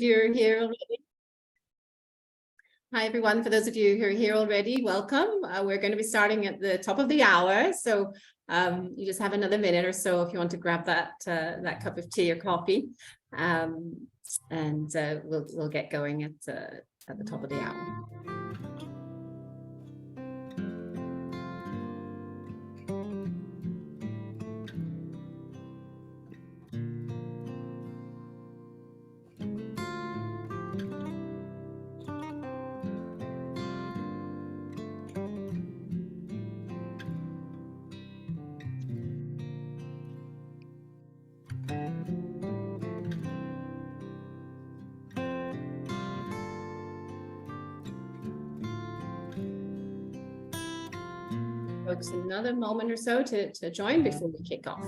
You're here already. Hi, everyone. For those of you who are here already, welcome. We're going to be starting at the top of the hour. So you just have another minute or so if you want to grab that cup of tea or coffee. And we'll get going at the top of the hour. Folks, another moment or so to join before we kick off.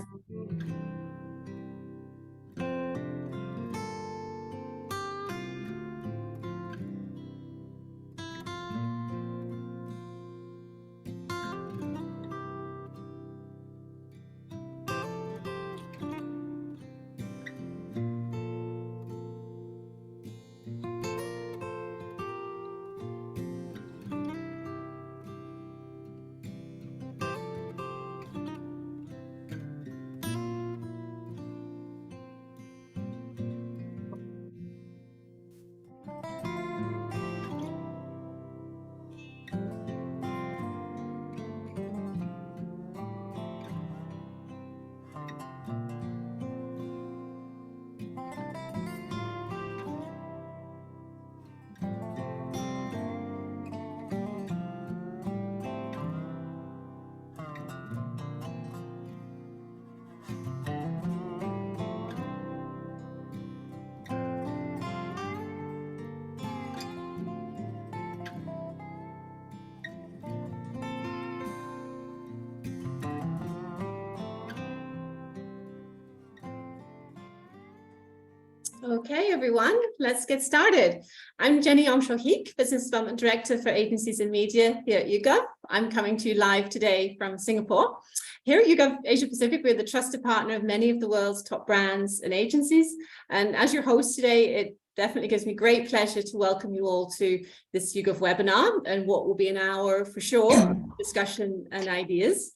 Okay, everyone, let's get started. I'm Jenny Omshohik, Business Development Director for Agencies and Media here at YouGov. I'm coming to you live today from Singapore. Here at YouGov Asia Pacific, we're the trusted partner of many of the world's top brands and agencies. And as your host today, it definitely gives me great pleasure to welcome you all to this YouGov webinar and what will be an hour for sure, discussion and ideas.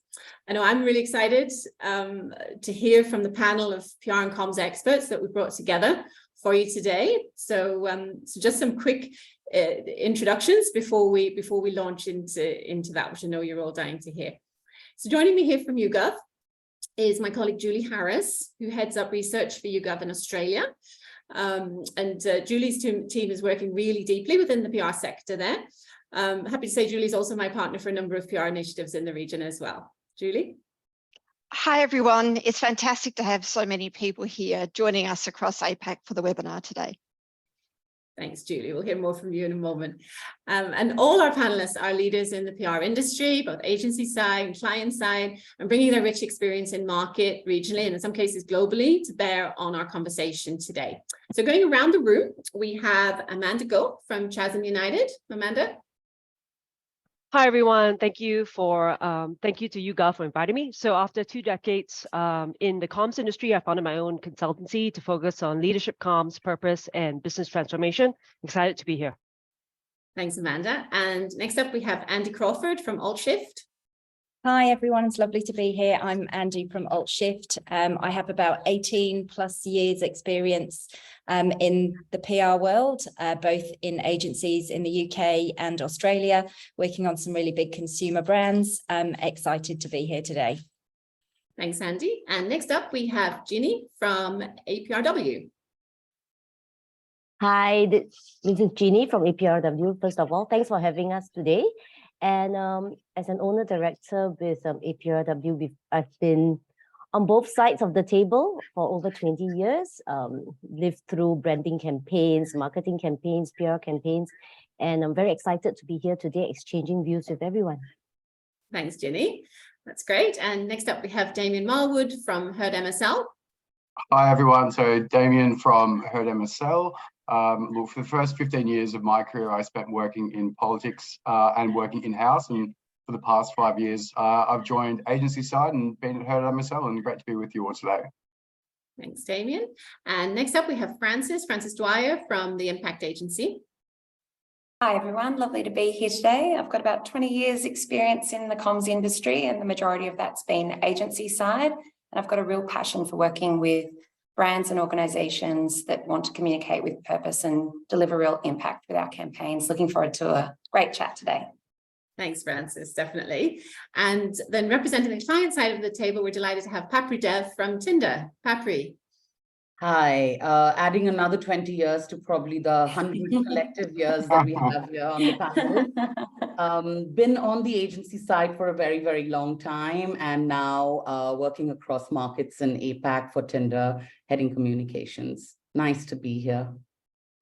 I know I'm really excited to hear from the panel of PR and comms experts that we brought together for you today. So just some quick introductions before we launch into that, which I know you're all dying to hear. So joining me here from YouGov is my colleague Julie Harris, who heads up research for YouGov in Australia. Julie's team is working really deeply within the PR sector there. Happy to say Julie's also my partner for a number of PR initiatives in the region as well. Julie? Hi, everyone. It's fantastic to have so many people here joining us across APAC for the webinar today. Thanks, Julie. We'll hear more from you in a moment. And all our panelists are leaders in the PR industry, both agency side and client side, and bringing their rich experience in market, regionally, and in some cases globally, to bear on our conversation today. So going around the room, we have Amanda Goh from Chasm United. Amanda? Hi, everyone. Thank you to YouGov for inviting me. So after 2 decades in the comms industry, I founded my own consultancy to focus on leadership comms, purpose, and business transformation. Excited to be here. Thanks, Amanda. And next up, we have Andy Crawford from AltShift. Hi, everyone. It's lovely to be here. I'm Andy from AltShift. I have about 18 plus years experience in the PR world, both in agencies in the UK and Australia, working on some really big consumer brands. I'm excited to be here today. Thanks, Andy. And next up, we have Ginny from APRW. Hi, this is Ginny from APRW. First of all, thanks for having us today. And as an owner director with APRW, I've been on both sides of the table for over 20 years, lived through branding campaigns, marketing campaigns, PR campaigns, and I'm very excited to be here today exchanging views with everyone. Thanks, Ginny. That's great. And next up, we have Damien Marwood from Heard MSL. Hi, everyone. So Damien from Heard MSL. Look, for the first 15 years of my career, I spent working in politics and working in-house. And for the past 5 years, I've joined agency side and been at Heard MSL, and great to be with you all today. Thanks, Damien. And next up, we have Frances Dwyer from the Impact Agency. Hi, everyone. Lovely to be here today. I've got about 20 years experience in the comms industry, and the majority of that's been agency side. And I've got a real passion for working with brands and organizations that want to communicate with purpose and deliver real impact with our campaigns. Looking forward to a great chat today. Thanks, Frances, definitely. And then representing the client side of the table, we're delighted to have Papri Dev from Tinder. Papri. Hi, adding another 20 years to probably the 100 collective years that we have here on the panel. Been on the agency side for a very, very long time, and now working across markets in APAC for Tinder, heading communications. Nice to be here.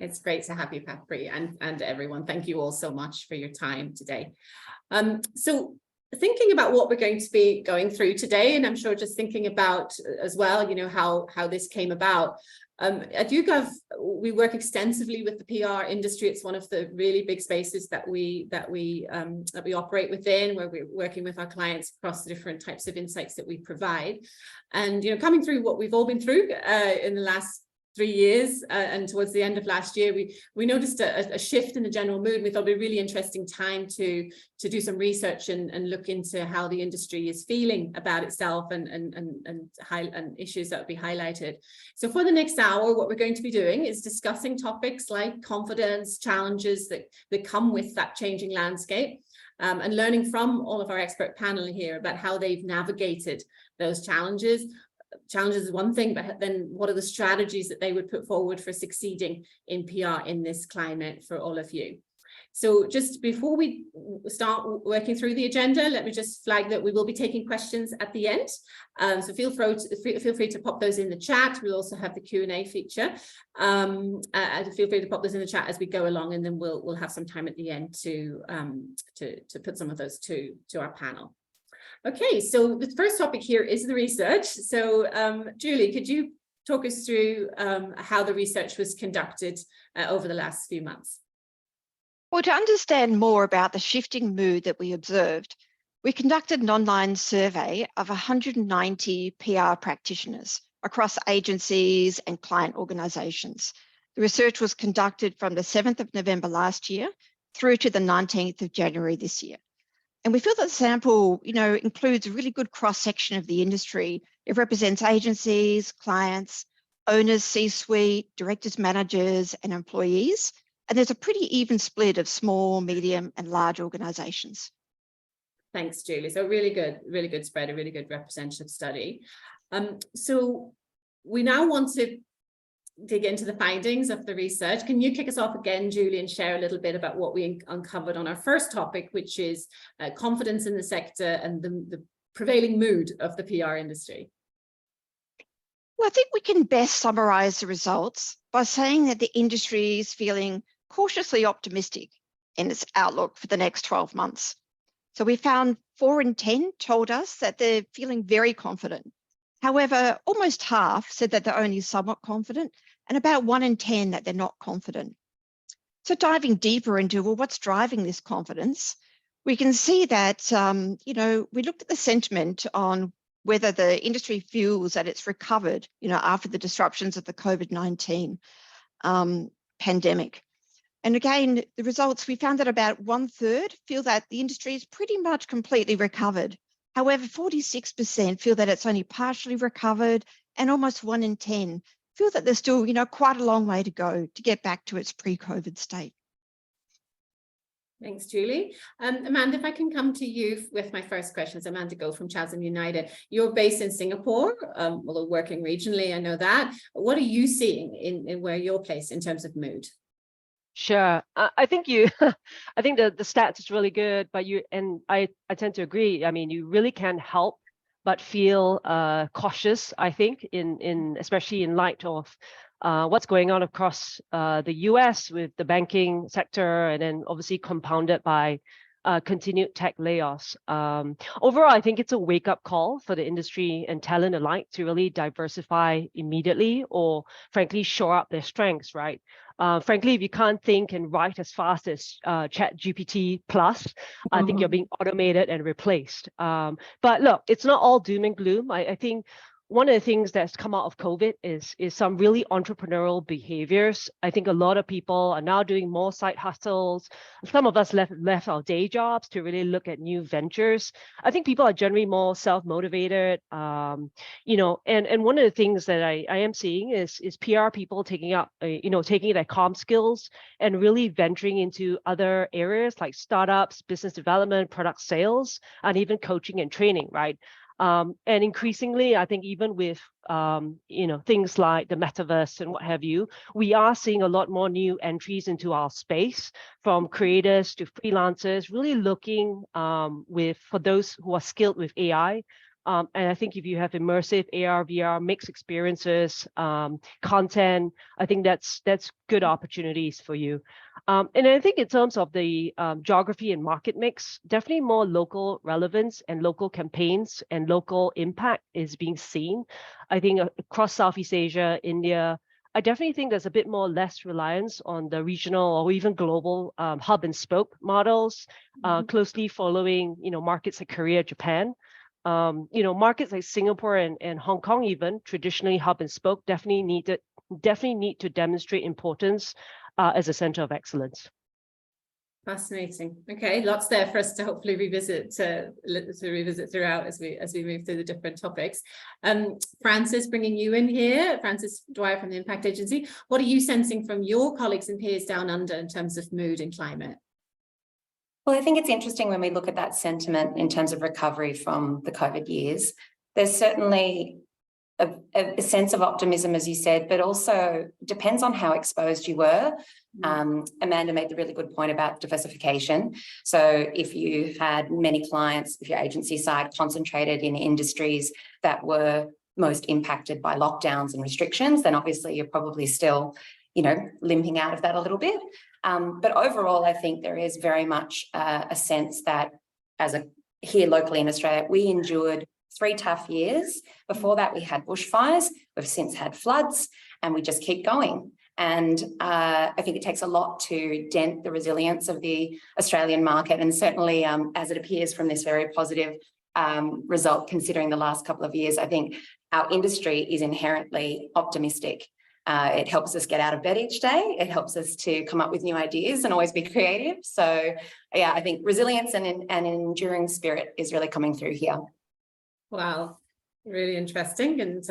It's great to have you, Papri, and everyone. Thank you all so much for your time today. So thinking about what we're going to be going through today, and I'm sure just thinking about as well, you know, how this came about. At YouGov, we work extensively with the PR industry. It's one of the really big spaces that we operate within, where we're working with our clients across the different types of insights that we provide. And, you know, coming through what we've all been through in the last 3 years and towards the end of last year, we noticed a shift in the general mood. We thought it'd be a really interesting time to do some research and look into how the industry is feeling about itself and issues that would be highlighted. So for the next hour, what we're going to be doing is discussing topics like confidence, challenges that come with that changing landscape, and learning from all of our expert panel here about how they've navigated those challenges. Challenges is one thing, but then what are the strategies that they would put forward for succeeding in PR in this climate for all of you? So just before we start working through the agenda, let me just flag that we will be taking questions at the end. So feel free to pop those in the chat. We'll also have the Q&A feature. Feel free to pop those in the chat as we go along, and then we'll have some time at the end to put some of those to our panel. Okay, so the first topic here is the research. So Julie, could you talk us through how the research was conducted over the last few months? Well, to understand more about the shifting mood that we observed, we conducted an online survey of 190 PR practitioners across agencies and client organisations. The research was conducted from the 7th of November last year through to the 19th of January this year. And we feel that the sample, you know, includes a really good cross-section of the industry. It represents agencies, clients, owners, C-suite, directors, managers, and employees. And there's a pretty even split of small, medium, and large organizations. Thanks, Julie. So really good spread, a really good representative study. So we now want to dig into the findings of the research. Can you kick us off again, Julie, and share a little bit about what we uncovered on our first topic, which is confidence in the sector and the prevailing mood of the PR industry? Well, I think we can best summarize the results by saying that the industry is feeling cautiously optimistic in its outlook for the next 12 months. So we found 4 in 10 told us that they're feeling very confident. However, almost half said that they're only somewhat confident, and about 1 in 10 that they're not confident. So diving deeper into, well, what's driving this confidence, we can see that, you know, we looked at the sentiment on whether the industry feels that it's recovered, you know, after the disruptions of the COVID-19 pandemic. And again, the results, we found that about 1/3 feel that the industry is pretty much completely recovered. However, 46% feel that it's only partially recovered, and almost 1 in 10 feel that there's still, you know, quite a long way to go to get back to its pre-COVID state. Thanks, Julie. Amanda, if I can come to you with my first question. It's Amanda Go from Chatham United. You're based in Singapore, although working regionally, I know that. What are you seeing in where you're placed in terms of mood? Sure. I think I think the stats is really good, but I tend to agree. I mean, you really can't help but feel cautious, I think, especially in light of what's going on across the US with the banking sector, and then obviously compounded by continued tech layoffs. Overall, I think it's a wake-up call for the industry and talent alike to really diversify immediately, or frankly, shore up their strengths, right? Frankly, if you can't think and write as fast as ChatGPT plus, I think you're being automated and replaced. But look, it's not all doom and gloom. I think one of the things that's come out of COVID is some really entrepreneurial behaviors. I think a lot of people are now doing more side hustles. Some of us left our day jobs to really look at new ventures. I think people are generally more self-motivated, you know, and one of the things that I am seeing is PR people taking up, you know, taking their comm skills and really venturing into other areas like startups, business development, product sales, and even coaching and training, right? And increasingly, I think even with you know, things like the metaverse and what have you, we are seeing a lot more new entries into our space, from creators to freelancers, really looking for those who are skilled with AI. And I think if you have immersive AR, VR, mixed experiences, content, I think that's good opportunities for you. And I think in terms of the geography and market mix, definitely more local relevance and local campaigns and local impact is being seen. I think across Southeast Asia, India, I definitely think there's a bit more less reliance on the regional or even global hub and spoke models, closely following, you know, markets like Korea, Japan. You know, markets like Singapore and Hong Kong, even traditionally hub and spoke, definitely need to demonstrate importance as a center of excellence. Fascinating. Okay, lots there for us to hopefully revisit throughout as we move through the different topics. Francis, bringing you in here, Francis Dwyer from the Impact Agency. What are you sensing from your colleagues and peers down under in terms of mood and climate? Well, I think it's interesting when we look at that sentiment in terms of recovery from the COVID years. There's certainly a sense of optimism, as you said, but also depends on how exposed you were. Amanda made the really good point about diversification. So if you had many clients, if your agency side concentrated in industries that were most impacted by lockdowns and restrictions, then obviously you're probably still, you know, limping out of that a little bit. But overall, I think there is very much a sense that here locally in Australia, we endured 3 tough years. Before that, we had bushfires. We've since had floods, and we just keep going. And I think it takes a lot to dent the resilience of the Australian market. And certainly, as it appears from this very positive result, considering the last couple of years, I think our industry is inherently optimistic. It helps us get out of bed each day. It helps us to come up with new ideas and always be creative. So yeah, I think resilience and an enduring spirit is really coming through here. Wow, really interesting. And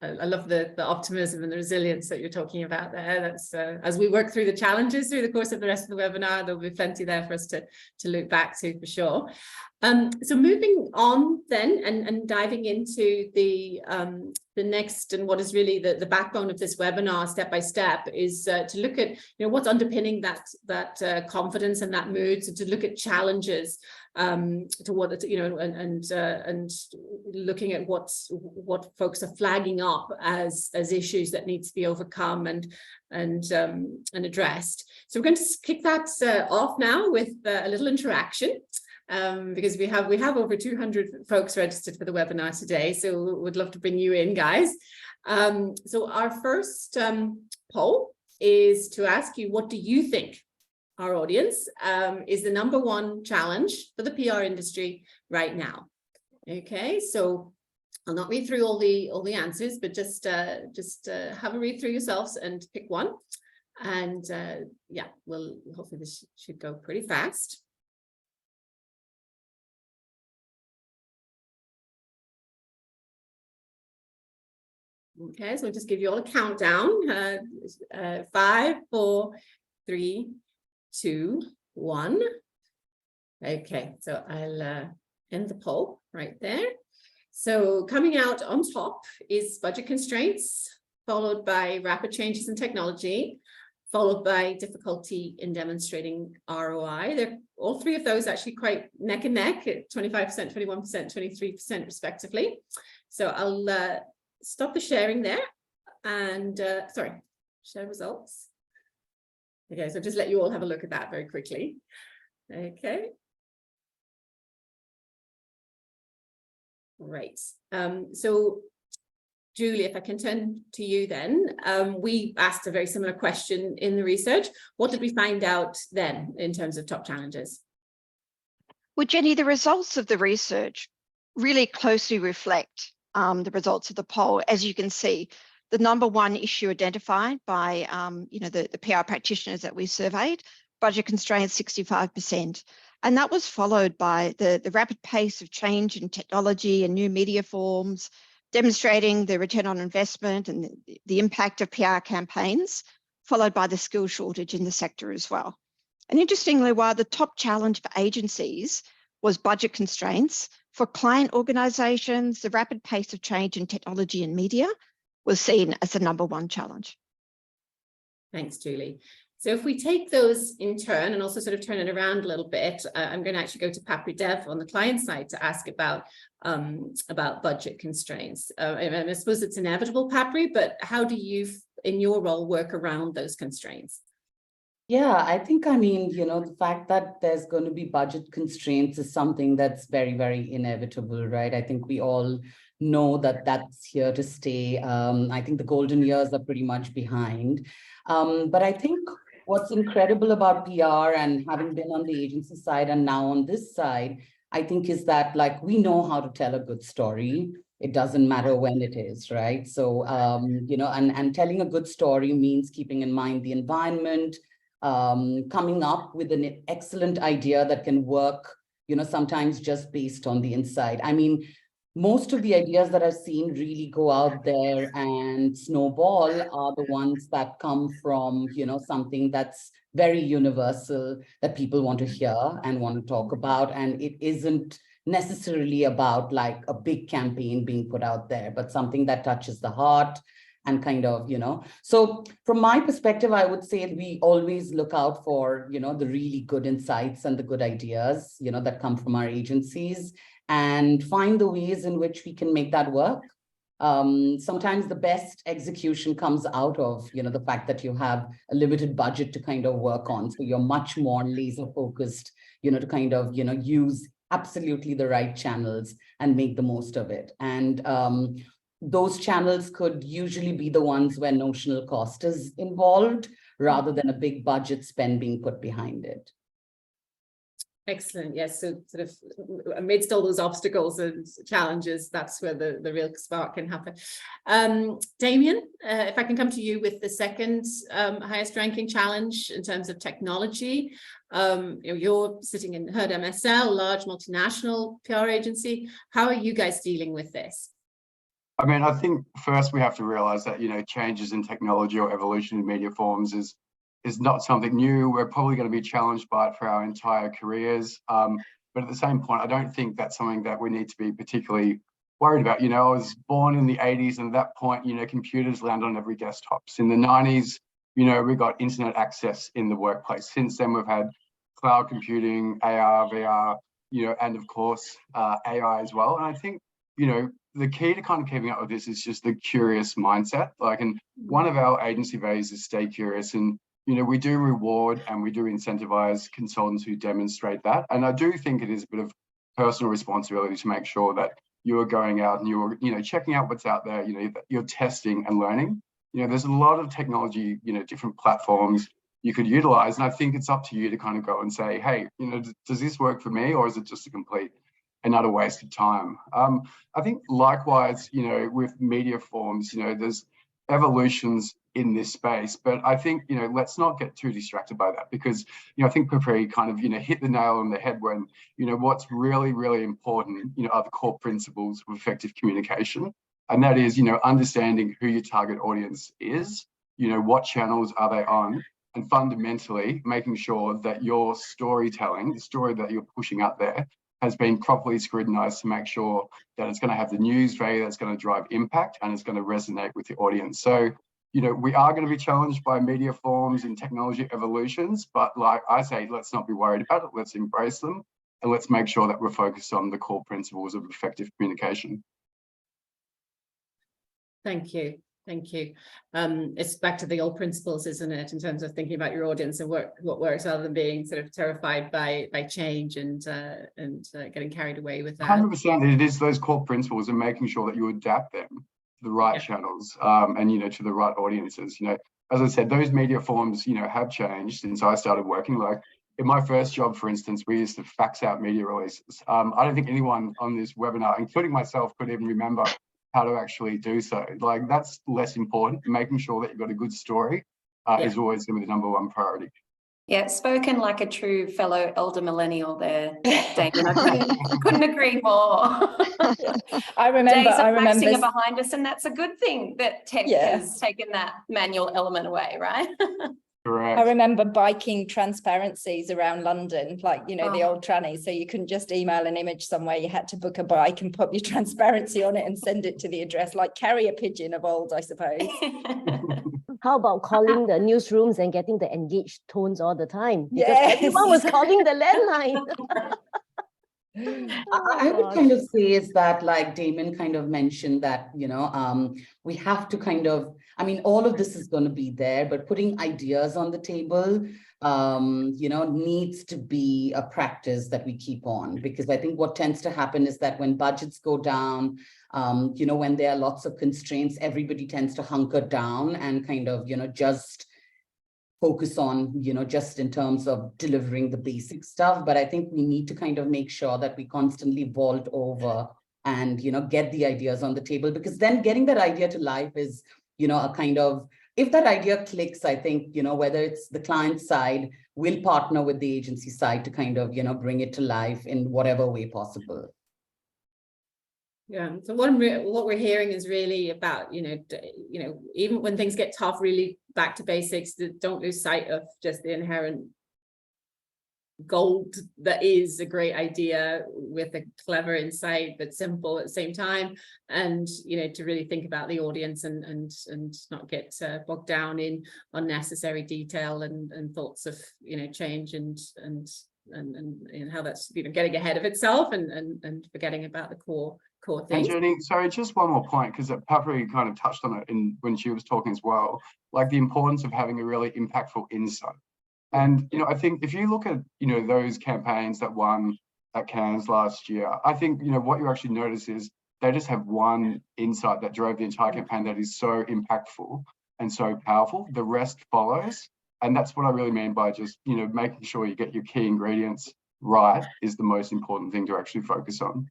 I love the optimism and the resilience that you're talking about there. That's as we work through the challenges through the course of the rest of the webinar, there'll be plenty there for us to look back to for sure. So moving on then and diving into the next, and what is really the backbone of this webinar step by step, is to look at, you know, what's underpinning that confidence and that mood. So to look at challenges, to what, you know, and looking at what folks are flagging up as issues that need to be overcome and addressed. So we're going to kick that off now with a little interaction. Because we have over 200 folks registered for the webinar today, so we'd love to bring you in, guys. So our first poll is to ask you, what do you think, our audience, is the #1 challenge for the PR industry right now? Okay, so I'll not read through all the answers, but just have a read through yourselves and pick one. And yeah, well, hopefully this should go pretty fast. Okay, so I'll just give you all a countdown. 5, 4, 3, 2, 1. Okay, so I'll end the poll right there. So coming out on top is budget constraints, followed by rapid changes in technology, followed by difficulty in demonstrating ROI. They're all 3 of those actually quite neck and neck at 25%, 21%, 23% respectively. So I'll stop the sharing there and sorry, share results. Okay, so just let you all have a look at that very quickly. Okay. Great. So Julie, if I can turn to you then, we asked a very similar question in the research. What did we find out then in terms of top challenges? Well, Jenny, the results of the research really closely reflect the results of the poll. As you can see, the number one issue identified by the PR practitioners that we surveyed, budget constraints 65%. And that was followed by the rapid pace of change in technology and new media forms, demonstrating the return on investment and the impact of PR campaigns, followed by the skill shortage in the sector as well. And interestingly, while the top challenge for agencies was budget constraints, for client organisations, the rapid pace of change in technology and media was seen as the number one challenge. Thanks, Julie. So if we take those in turn and also sort of turn it around a little bit, I'm going to actually go to Papri Dev on the client side to ask about budget constraints. I suppose it's inevitable, Papri, but how do you, in your role, work around those constraints? Yeah, I think, I mean, the fact that there's going to be budget constraints is something that's very, very inevitable, right? I think we all know that that's here to stay. I think the golden years are pretty much behind. But I think what's incredible about PR and having been on the agency side and now on this side, I think is that like we know how to tell a good story. It doesn't matter when it is, right? So, and telling a good story means keeping in mind the environment, coming up with an excellent idea that can work, sometimes just based on the insight. I mean, most of the ideas that I've seen really go out there and snowball are the ones that come from, something that's very universal that people want to hear and want to talk about. And it isn't necessarily about like a big campaign being put out there, but something that touches the heart and kind of, So from my perspective, I would say we always look out for, the really good insights and the good ideas, that come from our agencies and find the ways in which we can make that work. Sometimes the best execution comes out of, the fact that you have a limited budget to kind of work on. So you're much more laser focused, to kind of, use absolutely the right channels and make the most of it. And those channels could usually be the ones where notional cost is involved rather than a big budget spend being put behind it. Excellent. Yes. So sort of amidst all those obstacles and challenges, that's where the real spark can happen. Damien, if I can come to you with the second highest ranking challenge in terms of technology. You're sitting in Heard MSL, large multinational PR agency. How are you guys dealing with this? I mean, I think first we have to realize that, changes in technology or evolution in media forms is not something new. We're probably going to be challenged by it for our entire careers. But at the same point, I don't think that's something that we need to be particularly worried about. I was born in the 80s, and at that point, computers land on every desktop. In the 90s, we got internet access in the workplace. Since then, we've had cloud computing, AR, VR, and of course, AI as well. And I think, the key to kind of keeping up with this is just the curious mindset. And one of our agency values is stay curious. And, we do reward and we do incentivize consultants who demonstrate that. And I do think it is a bit of personal responsibility to make sure that you are going out and you're, checking out what's out there, that you're testing and learning. There's a lot of technology, different platforms you could utilize. And I think it's up to you to kind of go and say, hey, does this work for me, or is it just a complete another waste of time? I think likewise, with media forms, there's evolutions in this space, but I think, let's not get too distracted by that, because, I think Papri kind of, hit the nail on the head when, what's really, really important, are the core principles of effective communication. And that is, understanding who your target audience is, what channels are they on, and fundamentally making sure that your storytelling, the story that you're pushing out there, has been properly scrutinized to make sure that it's going to have the news value, that's going to drive impact, and it's going to resonate with the audience. So, we are going to be challenged by media forms and technology evolutions, but like I say, let's not be worried about it. Let's embrace them, and let's make sure that we're focused on the core principles of effective communication. Thank you. Thank you. It's back to the old principles, isn't it, in terms of thinking about your audience and what works, rather than being sort of terrified by change and getting carried away with that. 100%. It is those core principles and making sure that you adapt them to the right channels and to the right audiences. As I said, those media forms have changed since I started working. Like in my first job, for instance, we used to fax out media releases. I don't think anyone on this webinar, including myself, could even remember how to actually do so. Like, that's less important. Making sure that you've got a good story is always going to be the #1 priority. Yeah, spoken like a true fellow elder millennial there, Damien. I couldn't agree more. I remember. Days of waxing are behind us, and that's a good thing that tech has taken that manual element away, right? Correct. I remember biking transparencies around London, like, you know, the old trannies. So you couldn't just email an image somewhere. You had to book a bike and put your transparency on it and send it to the address, like carrier pigeon of old, I suppose. How about calling the newsrooms and getting the engaged tones all the time? Because everyone was calling the landline. I would kind of say is that, like Damon kind of mentioned, that, you know, we have to kind of, I mean, all of this is going to be there, but putting ideas on the table, you know, needs to be a practice that we keep on, because I think what tends to happen is that when budgets go down, you know, when there are lots of constraints, everybody tends to hunker down and kind of, you know, just focus on, you know, just in terms of delivering the basic stuff. But I think we need to kind of make sure that we constantly vault over and, you know, get the ideas on the table, because then getting that idea to life is, you know, a kind of, if that idea clicks, I think, you know, whether it's the client side, we'll partner with the agency side to kind of, you know, bring it to life in whatever way possible. Yeah, so what we're hearing is really about, you know, even when things get tough, really back to basics, don't lose sight of just the inherent gold that is a great idea with a clever insight, but simple at the same time. And, you know, to really think about the audience and not get bogged down in unnecessary detail and thoughts of, you know, change and how that's, you know, getting ahead of itself and forgetting about the core things. And Jenny, sorry, just one more point, because Papa kind of touched on it when she was talking as well, like the importance of having a really impactful insight. And, you know, I think if you look at, you know, those campaigns that won at Cannes last year, I think, you know, what you actually notice is they just have one insight that drove the entire campaign that is so impactful and so powerful. The rest follows. And that's what I really mean by just, you know, making sure you get your key ingredients right is the most important thing to actually focus on.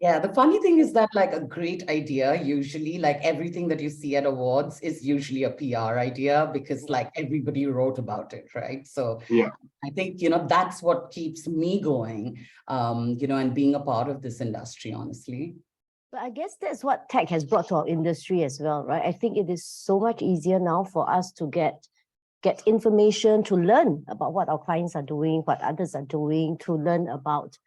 Yeah, the funny thing is that, like, a great idea, usually, like everything that you see at awards is usually a PR idea, because like everybody wrote about it, right? So yeah, I think, you know, that's what keeps me going, you know, and being a part of this industry, honestly. But I guess that's what tech has brought to our industry as well, right? I think it is so much easier now for us to get information, to learn about what our clients are doing, what others are doing, to learn about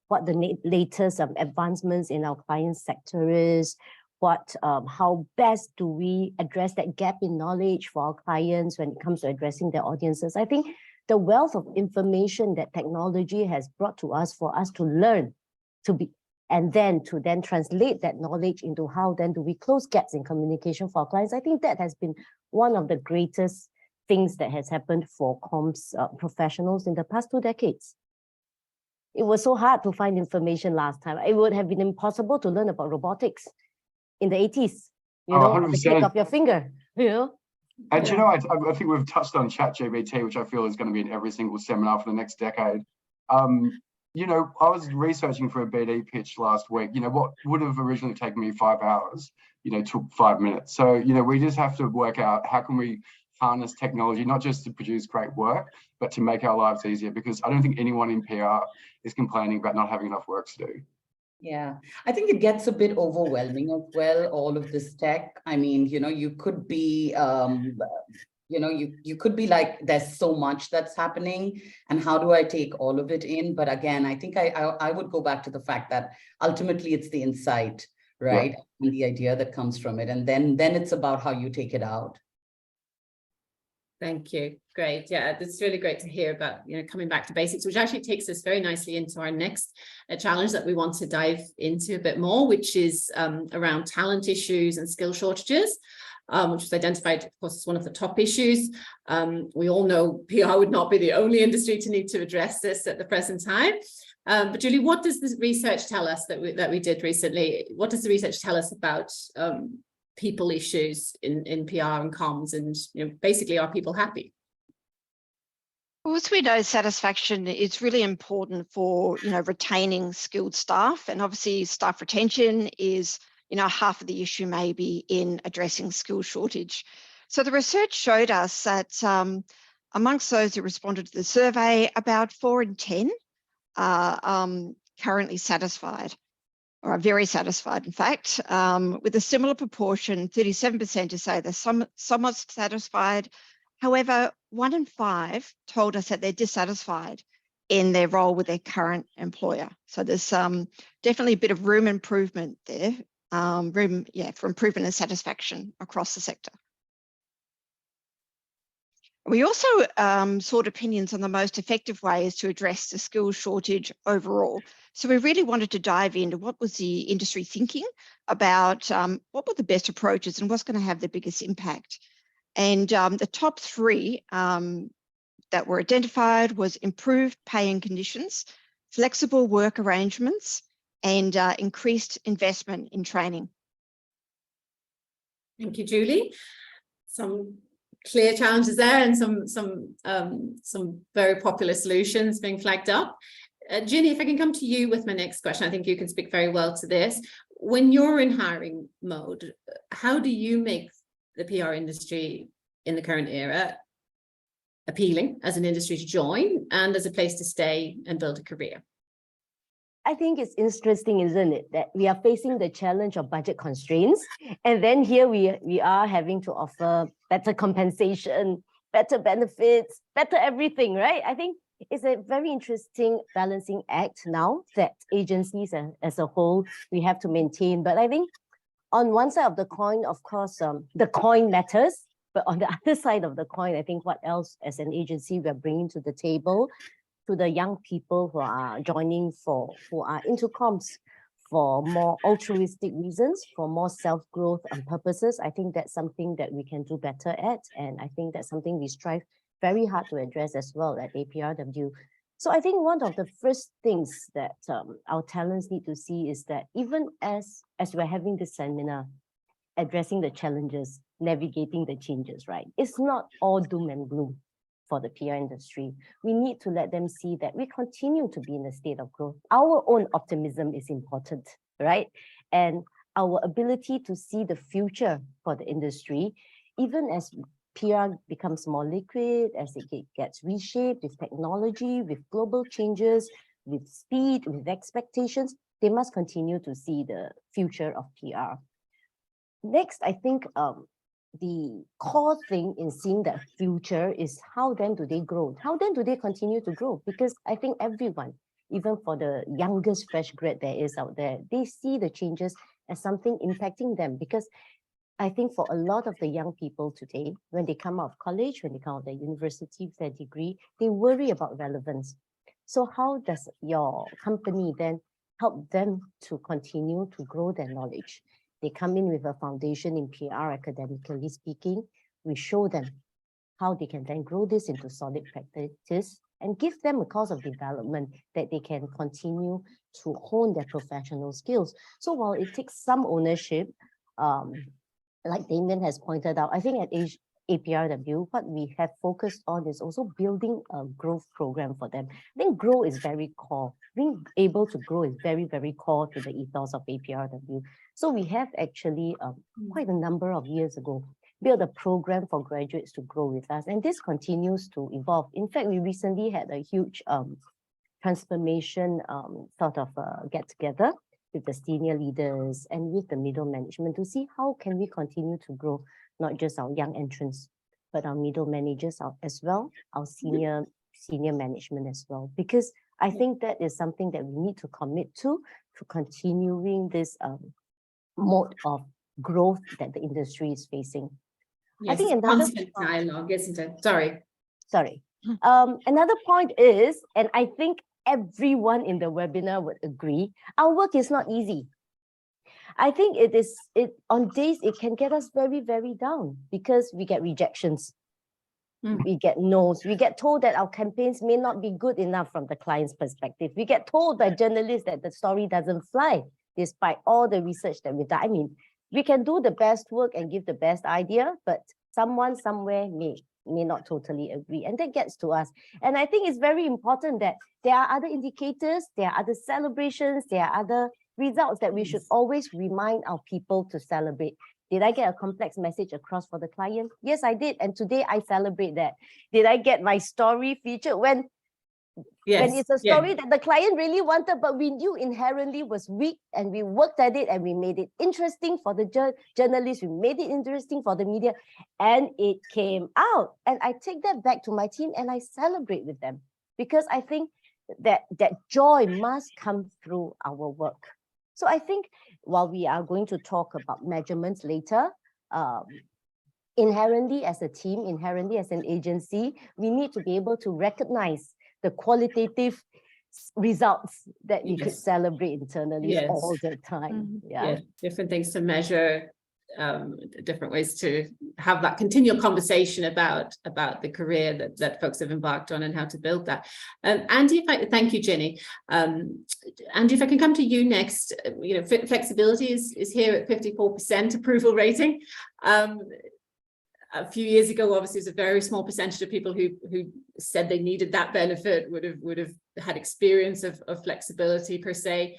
what the latest advancements in our client sector is, how best do we address that gap in knowledge for our clients when it comes to addressing their audiences. I think the wealth of information that technology has brought to us for us to learn, and then to translate that knowledge into how then do we close gaps in communication for our clients. I think that has been one of the greatest things that has happened for comms professionals in the past 2 decades. It was so hard to find information last time. It would have been impossible to learn about robotics in the 80s, you know, on the click of your finger, you know. And you know, I think we've touched on ChatGPT, which I feel is going to be in every single seminar for the next decade. You know, I was researching for a BD pitch last week. You know, what would have originally taken me 5 hours, you know, took 5 minutes. So, you know, we just have to work out how can we harness technology, not just to produce great work, but to make our lives easier, because I don't think anyone in PR is complaining about not having enough work to do. Yeah, I think it gets a bit overwhelming as well, all of this tech. I mean, you know, you could be, you know, you could be like, there's so much that's happening, and how do I take all of it in? But again, I think I would go back to the fact that ultimately it's the insight, right? Yeah. And the idea that comes from it. And then it's about how you take it out. Thank you. Great. Yeah, it's really great to hear about, you know, coming back to basics, which actually takes us very nicely into our next challenge that we want to dive into a bit more, which is around talent issues and skill shortages, which was identified, of course, as one of the top issues. We all know PR would not be the only industry to need to address this at the present time. But Julie, what does this research tell us that we did recently? What does the research tell us about people issues in PR and comms, and, you know, basically, are people happy? Well, as we know, satisfaction is really important for, you know, retaining skilled staff, and obviously staff retention is, half of the issue may be in addressing skill shortage. So the research showed us that amongst those who responded to the survey, about 4 in 10 are currently satisfied, or are very satisfied, in fact, with a similar proportion, 37% to say they're somewhat satisfied. However, 1 in 5 told us that they're dissatisfied in their role with their current employer. So there's definitely a bit of room improvement there, for improvement and satisfaction across the sector. We also sought opinions on the most effective ways to address the skills shortage overall. So we really wanted to dive into what was the industry thinking about what were the best approaches and what's going to have the biggest impact. And the top 3 that were identified was improved pay and conditions, flexible work arrangements, and increased investment in training. Thank you, Julie. Some clear challenges there and some very popular solutions being flagged up. Ginny, if I can come to you with my next question, I think you can speak very well to this. When you're in hiring mode, how do you make the PR industry in the current era appealing as an industry to join and as a place to stay and build a career? I think it's interesting, isn't it, that we are facing the challenge of budget constraints, and then here we are having to offer better compensation, better benefits, better everything, right? I think it's a very interesting balancing act now that agencies as a whole, we have to maintain. But I think on one side of the coin, of course, the coin matters. But on the other side of the coin, I think what else as an agency we're bringing to the table to the young people who are joining who are into comms for more altruistic reasons, for more self-growth and purposes. I think that's something that we can do better at. And I think that's something we strive very hard to address as well at APRW. So I think one of the first things that our talents need to see is that even as we're having this seminar, addressing the challenges, navigating the changes, right? It's not all doom and gloom for the PR industry. We need to let them see that we continue to be in a state of growth. Our own optimism is important, right? And our ability to see the future for the industry, even as PR becomes more liquid, as it gets reshaped with technology, with global changes, with speed, with expectations, they must continue to see the future of PR. Next, I think the core thing in seeing that future is how then do they grow? How then do they continue to grow? Because I think everyone, even for the youngest fresh grad there is out there, they see the changes as something impacting them. Because I think for a lot of the young people today, when they come out of college, when they come out of their university with their degree, they worry about relevance. So how does your company then help them to continue to grow their knowledge? They come in with a foundation in PR, academically speaking. We show them how they can then grow this into solid practice and give them a course of development that they can continue to hone their professional skills. So while it takes some ownership, like Damien has pointed out, I think at APRW, what we have focused on is also building a growth program for them. I think grow is very core. Being able to grow is very, very core to the ethos of APRW. So we have actually quite a number of years ago built a program for graduates to grow with us, and this continues to evolve. In fact, we recently had a huge transformation sort of get together with the senior leaders and with the middle management to see how can we continue to grow not just our young entrants, but our middle managers as well, our senior management as well. Because I think that is something that we need to commit to continuing this mode of growth that the industry is facing. Yes, I think another constant dialogue, isn't it? Sorry. Another point is, and I think everyone in the webinar would agree, our work is not easy. I think on days it can get us very, very down because we get rejections. We get no's. We get told that our campaigns may not be good enough from the client's perspective. We get told by journalists that the story doesn't fly, despite all the research that we've done. I mean, we can do the best work and give the best idea, but someone somewhere may not totally agree. And that gets to us. And I think it's very important that there are other indicators, there are other celebrations, there are other results that we should always remind our people to celebrate. Did I get a complex message across for the client? Yes, I did. And today I celebrate that. Did I get my story featured when it's a story that the client really wanted, but we knew inherently was weak, and we worked at it and we made it interesting for the journalists, we made it interesting for the media, and it came out. And I take that back to my team and I celebrate with them, because I think that joy must come through our work. So I think while we are going to talk about measurements later, inherently as a team, inherently as an agency, we need to be able to recognize the qualitative results that we could celebrate internally all the time. Different things to measure, different ways to have that continual conversation about the career that folks have embarked on and how to build that. Andy, thank you, Jenny. Andy, if I can come to you next, flexibility is here at 54% approval rating. A few years ago, obviously, it was a very small percentage of people who said they needed that benefit would have had experience of flexibility per se.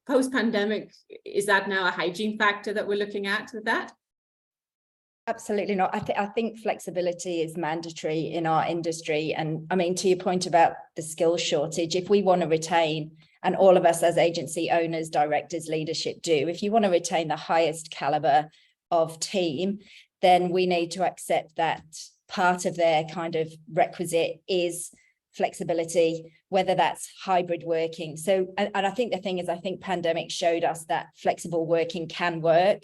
Post-pandemic, is that now a hygiene factor that we're looking at with that? Absolutely not. I think flexibility is mandatory in our industry. And I mean, to your point about the skills shortage, if we want to retain, and all of us as agency owners, directors, leadership do, if you want to retain the highest caliber of team, then we need to accept that part of their kind of requisite is flexibility, whether that's hybrid working. So, and I think the thing is, I think pandemic showed us that flexible working can work.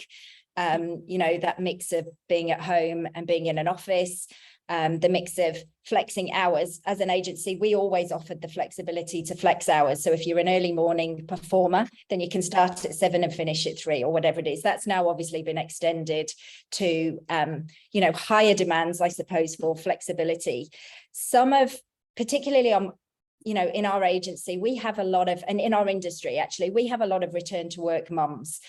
That mix of being at home and being in an office, the mix of flexing hours. As an agency, we always offered the flexibility to flex hours. So if you're an early morning performer, then you can start at 7 and finish at 3 or whatever it is. That's now obviously been extended to, higher demands, I suppose, for flexibility. Particularly on, in our agency, we have a lot of, and in our industry, actually, we have a lot of return to work mums.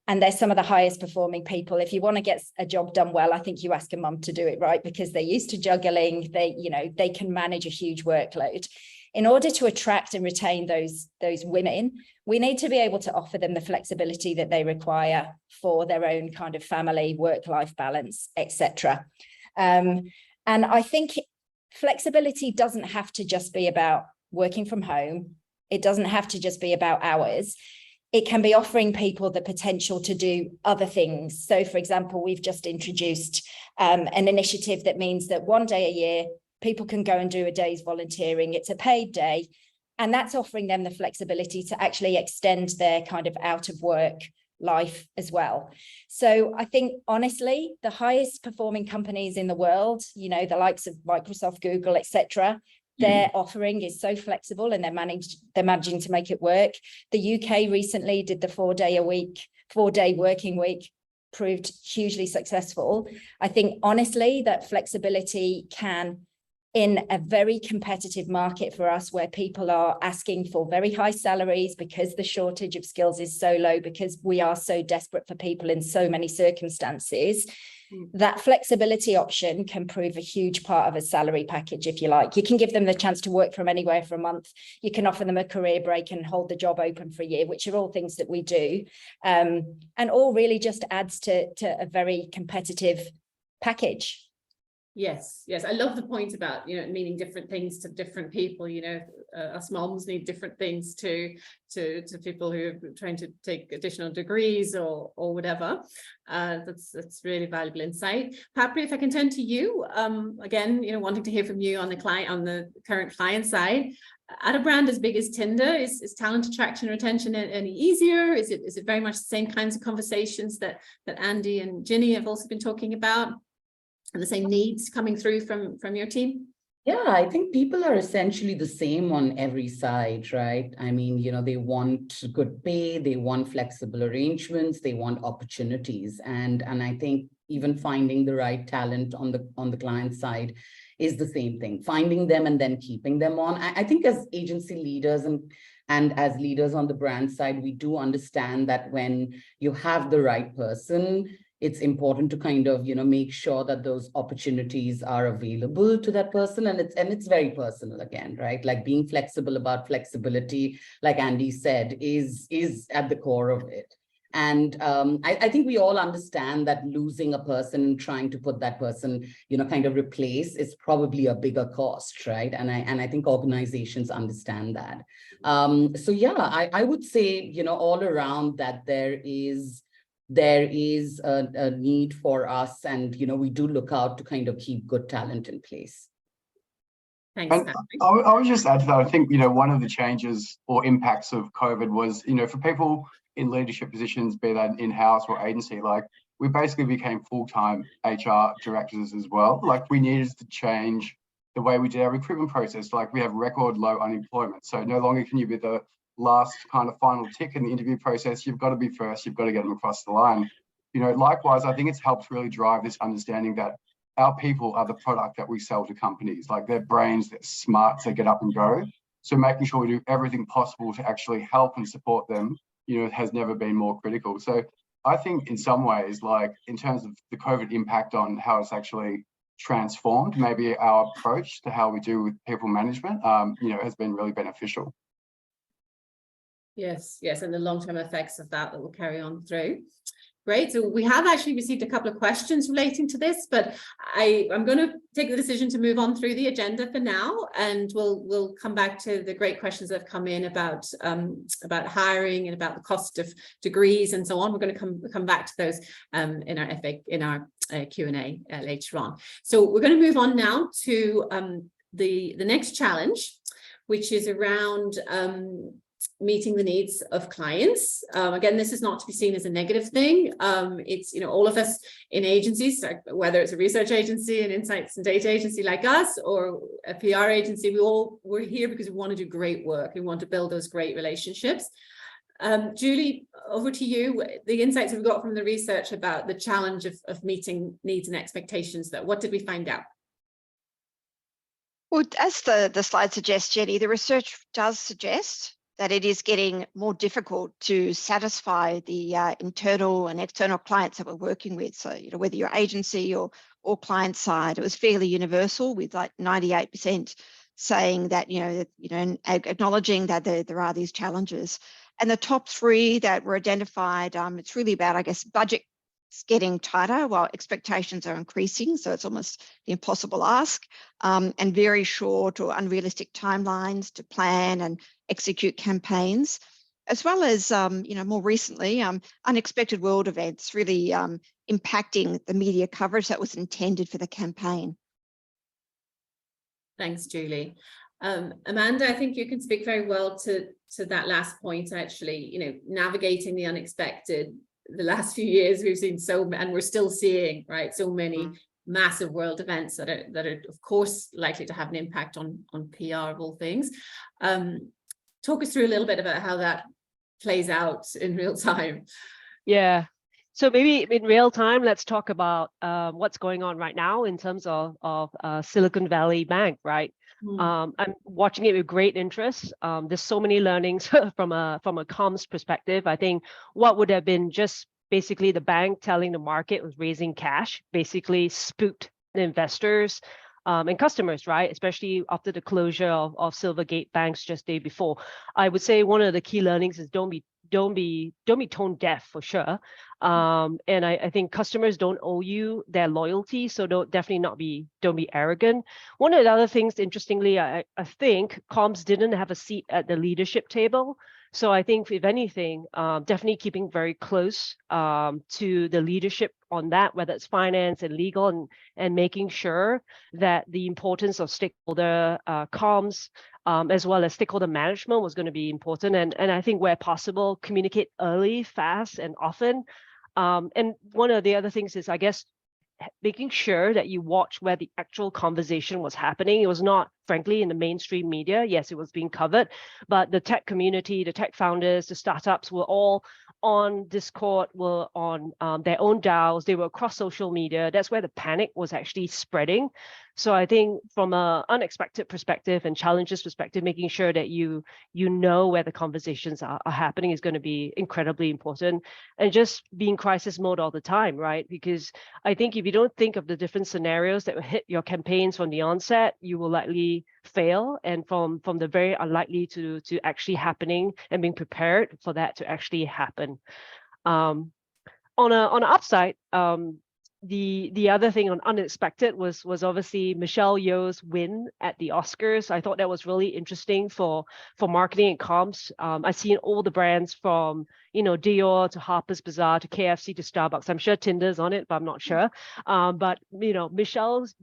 And they're some of the highest performing people. If you want to get a job done well, I think you ask a mum to do it, right? Because they're used to juggling, they can manage a huge workload. In order to attract and retain those women, we need to be able to offer them the flexibility that they require for their own kind of family, work-life balance, etc. And I think flexibility doesn't have to just be about working from home. It doesn't have to just be about hours. It can be offering people the potential to do other things. So, for example, we've just introduced an initiative that means that one day a year, people can go and do a day's volunteering. It's a paid day, and that's offering them the flexibility to actually extend their kind of out of work life as well. So I think, honestly, the highest performing companies in the world, the likes of Microsoft, Google, etc., their offering is so flexible, and they're managing to make it work. The UK recently did the 4-day working week, proved hugely successful. I think, honestly, that flexibility can, in a very competitive market for us, where people are asking for very high salaries because the shortage of skills is so low, because we are so desperate for people in so many circumstances, that flexibility option can prove a huge part of a salary package, if you like. You can give them the chance to work from anywhere for a month. You can offer them a career break and hold the job open for a year, which are all things that we do. And all really just adds to a very competitive package. Yes, I love the point about, meaning different things to different people. Us moms need different things to people who are trying to take additional degrees or whatever. That's really valuable insight. Papri, if I can turn to you, again, wanting to hear from you on the current client side. At a brand as big as Tinder, is talent attraction and retention any easier? Is it very much the same kinds of conversations that Andy and Ginny have also been talking about? And the same needs coming through from your team? Yeah, I think people are essentially the same on every side, right? I mean, they want good pay, they want flexible arrangements, they want opportunities. And I think even finding the right talent on the client side is the same thing, finding them and then keeping them on. I think as agency leaders and as leaders on the brand side, we do understand that when you have the right person, it's important to kind of, make sure that those opportunities are available to that person. And it's very personal again, right? Like being flexible about flexibility, like Andy said, is at the core of it. And I think we all understand that losing a person and trying to put that person, kind of replace is probably a bigger cost, right? And I think organizations understand that. So yeah, I would say, all around that there is a need for us, and we do look out to kind of keep good talent in place. Thanks. And I would just add to that, I think, one of the changes or impacts of COVID was, for people in leadership positions, be that in-house or agency, like we basically became full-time HR directors as well. Like we needed to change the way we did our recruitment process. Like we have record low unemployment. So no longer can you be the last kind of final tick in the interview process. You've got to be first, you've got to get them across the line. Likewise, I think it's helped really drive this understanding that our people are the product that we sell to companies. Like their brains, they're smart to get up and go. So making sure we do everything possible to actually help and support them, has never been more critical. So I think in some ways, like in terms of the COVID impact on how it's actually transformed, maybe our approach to how we do with people management, has been really beneficial. Yes, and the long-term effects of that will carry on through. Great. So we have actually received a couple of questions relating to this, but I'm going to take the decision to move on through the agenda for now, and we'll come back to the great questions that have come in about hiring and about the cost of degrees and so on. We're going to come back to those in our Q&A later on. So we're going to move on now to the next challenge, which is around meeting the needs of clients. Again, this is not to be seen as a negative thing. It's, all of us in agencies, whether it's a research agency, an insights and data agency like us, or a PR agency, we're here because we want to do great work. We want to build those great relationships. Julie, over to you. The insights we've got from the research about the challenge of meeting needs and expectations, what did we find out? Well, as the slide suggests, Jenny, the research does suggest that it is getting more difficult to satisfy the internal and external clients that we're working with. So, whether you're agency or client side, it was fairly universal, with like 98% saying that, and acknowledging that there are these challenges. And the top three that were identified, it's really about, I guess, budget getting tighter while expectations are increasing. So it's almost the impossible ask, and very short or unrealistic timelines to plan and execute campaigns, as well as, more recently, unexpected world events really impacting the media coverage that was intended for the campaign. Thanks, Julie. Amanda, I think you can speak very well to that last point, actually, navigating the unexpected. The last few years we've seen and we're still seeing, right, so many massive world events that are of course likely to have an impact on PR of all things. Talk us through a little bit about how that plays out in real time. Yeah. So maybe in real time, let's talk about what's going on right now in terms of Silicon Valley Bank, right? I'm watching it with great interest. There's so many learnings from a comms perspective. I think what would have been just basically the bank telling the market was raising cash, basically spooked the investors and customers, right? Especially after the closure of Silvergate banks just the day before. I would say one of the key learnings is don't be tone deaf, for sure. And I think customers don't owe you their loyalty, so don't be arrogant. One of the other things, interestingly, I think comms didn't have a seat at the leadership table. So I think, if anything, definitely keeping very close to the leadership on that, whether it's finance and legal, and making sure that the importance of stakeholder comms, as well as stakeholder management, was going to be important. And I think where possible, communicate early, fast, and often. And one of the other things is, I guess, making sure that you watch where the actual conversation was happening. It was not, frankly, in the mainstream media. Yes, it was being covered, but the tech community, the tech founders, the startups were all on Discord, were on their own DAOs. They were across social media. That's where the panic was actually spreading. So I think from an unexpected perspective and challenges perspective, making sure that you know where the conversations are happening is going to be incredibly important, and just be in crisis mode all the time, right? Because I think if you don't think of the different scenarios that will hit your campaigns from the onset, you will likely fail, and from the very unlikely to actually happening and being prepared for that to actually happen. On an upside, the other thing on unexpected was obviously Michelle Yeoh's win at the Oscars. I thought that was really interesting for marketing and comms. I've seen all the brands from Dior to Harper's Bazaar to KFC to Starbucks. I'm sure Tinder's on it, but I'm not sure. But Michelle's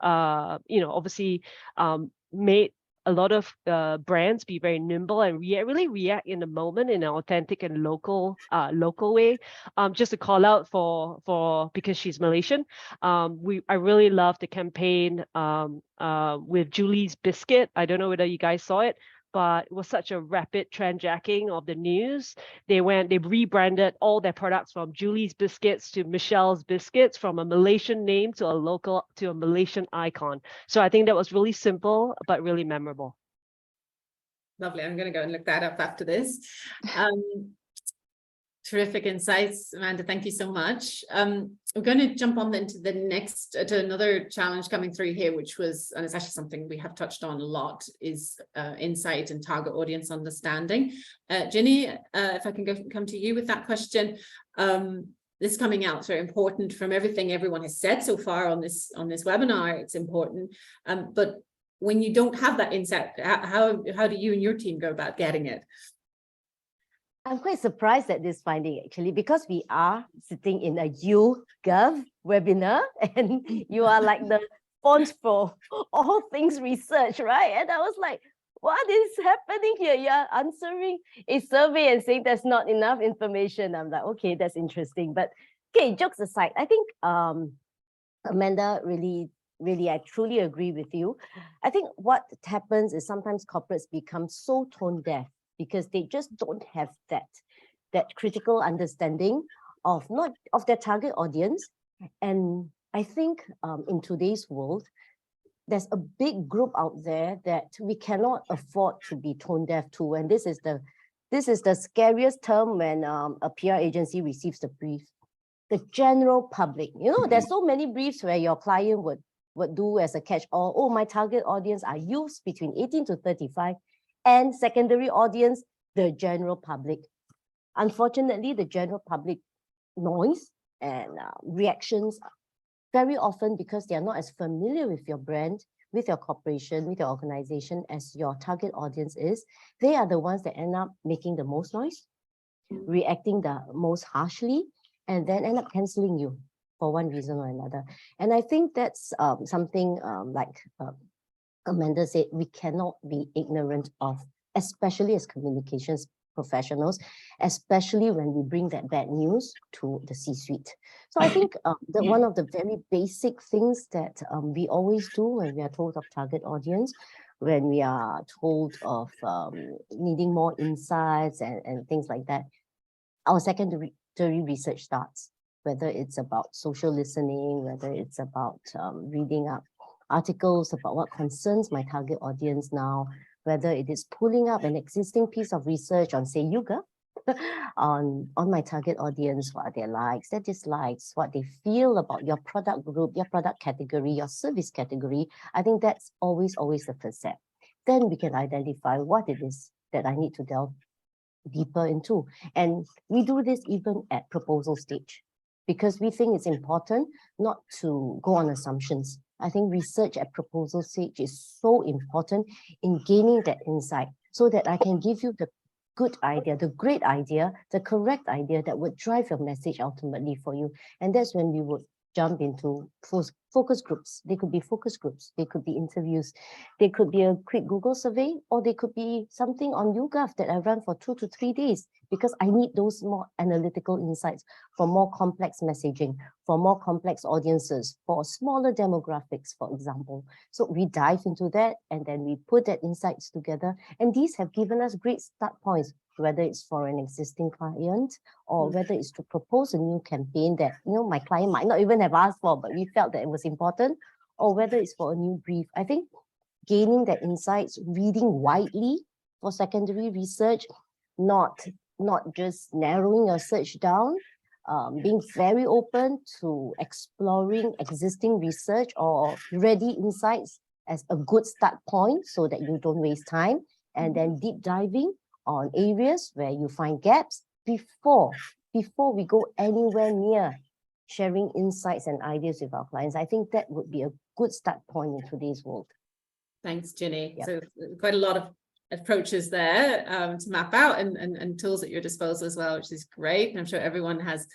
obviously made a lot of brands be very nimble and really react in the moment in an authentic and local way. Just to call out for because she's Malaysian, I really love the campaign with Julie's Biscuit. I don't know whether you guys saw it, but it was such a rapid transjacking of the news. They rebranded all their products from Julie's Biscuits to Michelle's Biscuits, from a Malaysian name to a Malaysian icon. So I think that was really simple, but really memorable. Lovely. I'm going to go and look that up after this. Terrific insights, Amanda. Thank you so much. We're going to jump on then to the next, to another challenge coming through here, which was, and it's actually something we have touched on a lot, is insight and target audience understanding. Ginny, if I can come to you with that question. This coming out is very important from everything everyone has said so far on this webinar. It's important, but when you don't have that insight, how do you and your team go about getting it? I'm quite surprised at this finding, actually, because we are sitting in a YouGov webinar and you are like the font for all things research, right? And I was like, what is happening here? You're answering a survey and saying there's not enough information. I'm like, okay, that's interesting. But okay, jokes aside, I think Amanda, really, I truly agree with you. I think what happens is sometimes corporates become so tone deaf because they just don't have that critical understanding of their target audience. And I think in today's world, there's a big group out there that we cannot afford to be tone deaf to. And this is the scariest term when a PR agency receives the brief. The general public, there's so many briefs where your client would do as a catch-all. Oh, my target audience are youths between 18 to 35. And secondary audience, the general public. Unfortunately, the general public noise and reactions very often, because they are not as familiar with your brand, with your corporation, with your organization as your target audience is, they are the ones that end up making the most noise, reacting the most harshly, and then end up canceling you for one reason or another. And I think that's something like Amanda said, we cannot be ignorant of, especially as communications professionals, especially when we bring that bad news to the C-suite. So I think that one of the very basic things that we always do when we are told of target audience, when we are told of needing more insights and things like that, our secondary research starts, whether it's about social listening, whether it's about reading up articles about what concerns my target audience now, whether it is pulling up an existing piece of research on, say, YouGov, on my target audience, what are their likes, their dislikes, what they feel about your product group, your product category, your service category. I think that's always the first step. Then we can identify what it is that I need to delve deeper into. And we do this even at proposal stage, because we think it's important not to go on assumptions. I think research at proposal stage is so important in gaining that insight so that I can give you the good idea, the great idea, the correct idea that would drive your message ultimately for you. And that's when we would jump into focus groups. They could be focus groups, they could be interviews, they could be a quick Google survey, or they could be something on YouGov that I run for 2 to 3 days, because I need those more analytical insights for more complex messaging, for more complex audiences, for smaller demographics, for example. So we dive into that and then we put that insights together. And these have given us great start points, whether it's for an existing client or whether it's to propose a new campaign that, my client might not even have asked for, but we felt that it was important, or whether it's for a new brief. I think gaining the insights, reading widely for secondary research, not just narrowing your search down, being very open to exploring existing research or ready insights as a good start point so that you don't waste time, and then deep diving on areas where you find gaps before we go anywhere near sharing insights and ideas with our clients. I think that would be a good start point in today's world. Thanks, Ginny. Yep. So quite a lot of approaches there to map out and tools at your disposal as well, which is great. And I'm sure everyone has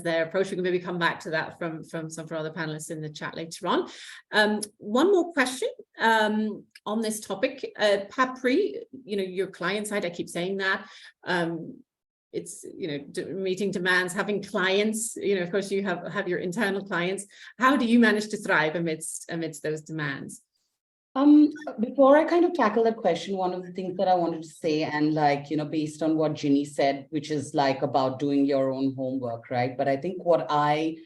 their approach. We can maybe come back to that from some of our other panelists in the chat later on. One more question on this topic. Papri, your client side, I keep saying that. It's, meeting demands, having clients, of course you have your internal clients. How do you manage to thrive amidst those demands? Before I kind of tackle that question, one of the things that I wanted to say, and based on what Ginny said, which is like about doing your own homework, right? But I think what I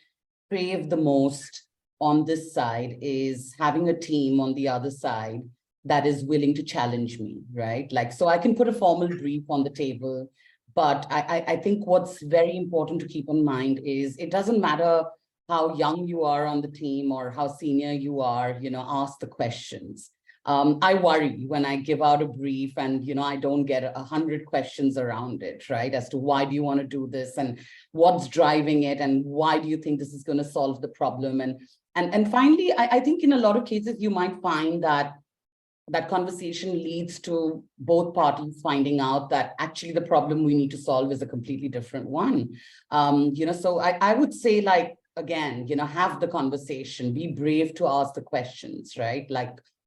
crave the most on this side is having a team on the other side that is willing to challenge me, right? So I can put a formal brief on the table, but I think what's very important to keep in mind is it doesn't matter how young you are on the team or how senior you are, ask the questions. I worry when I give out a brief and, I don't get 100 questions around it, right? As to why do you want to do this and what's driving it and why do you think this is going to solve the problem? And finally, I think in a lot of cases, you might find that conversation leads to both parties finding out that actually the problem we need to solve is a completely different one. So I would say again, have the conversation, be brave to ask the questions, right?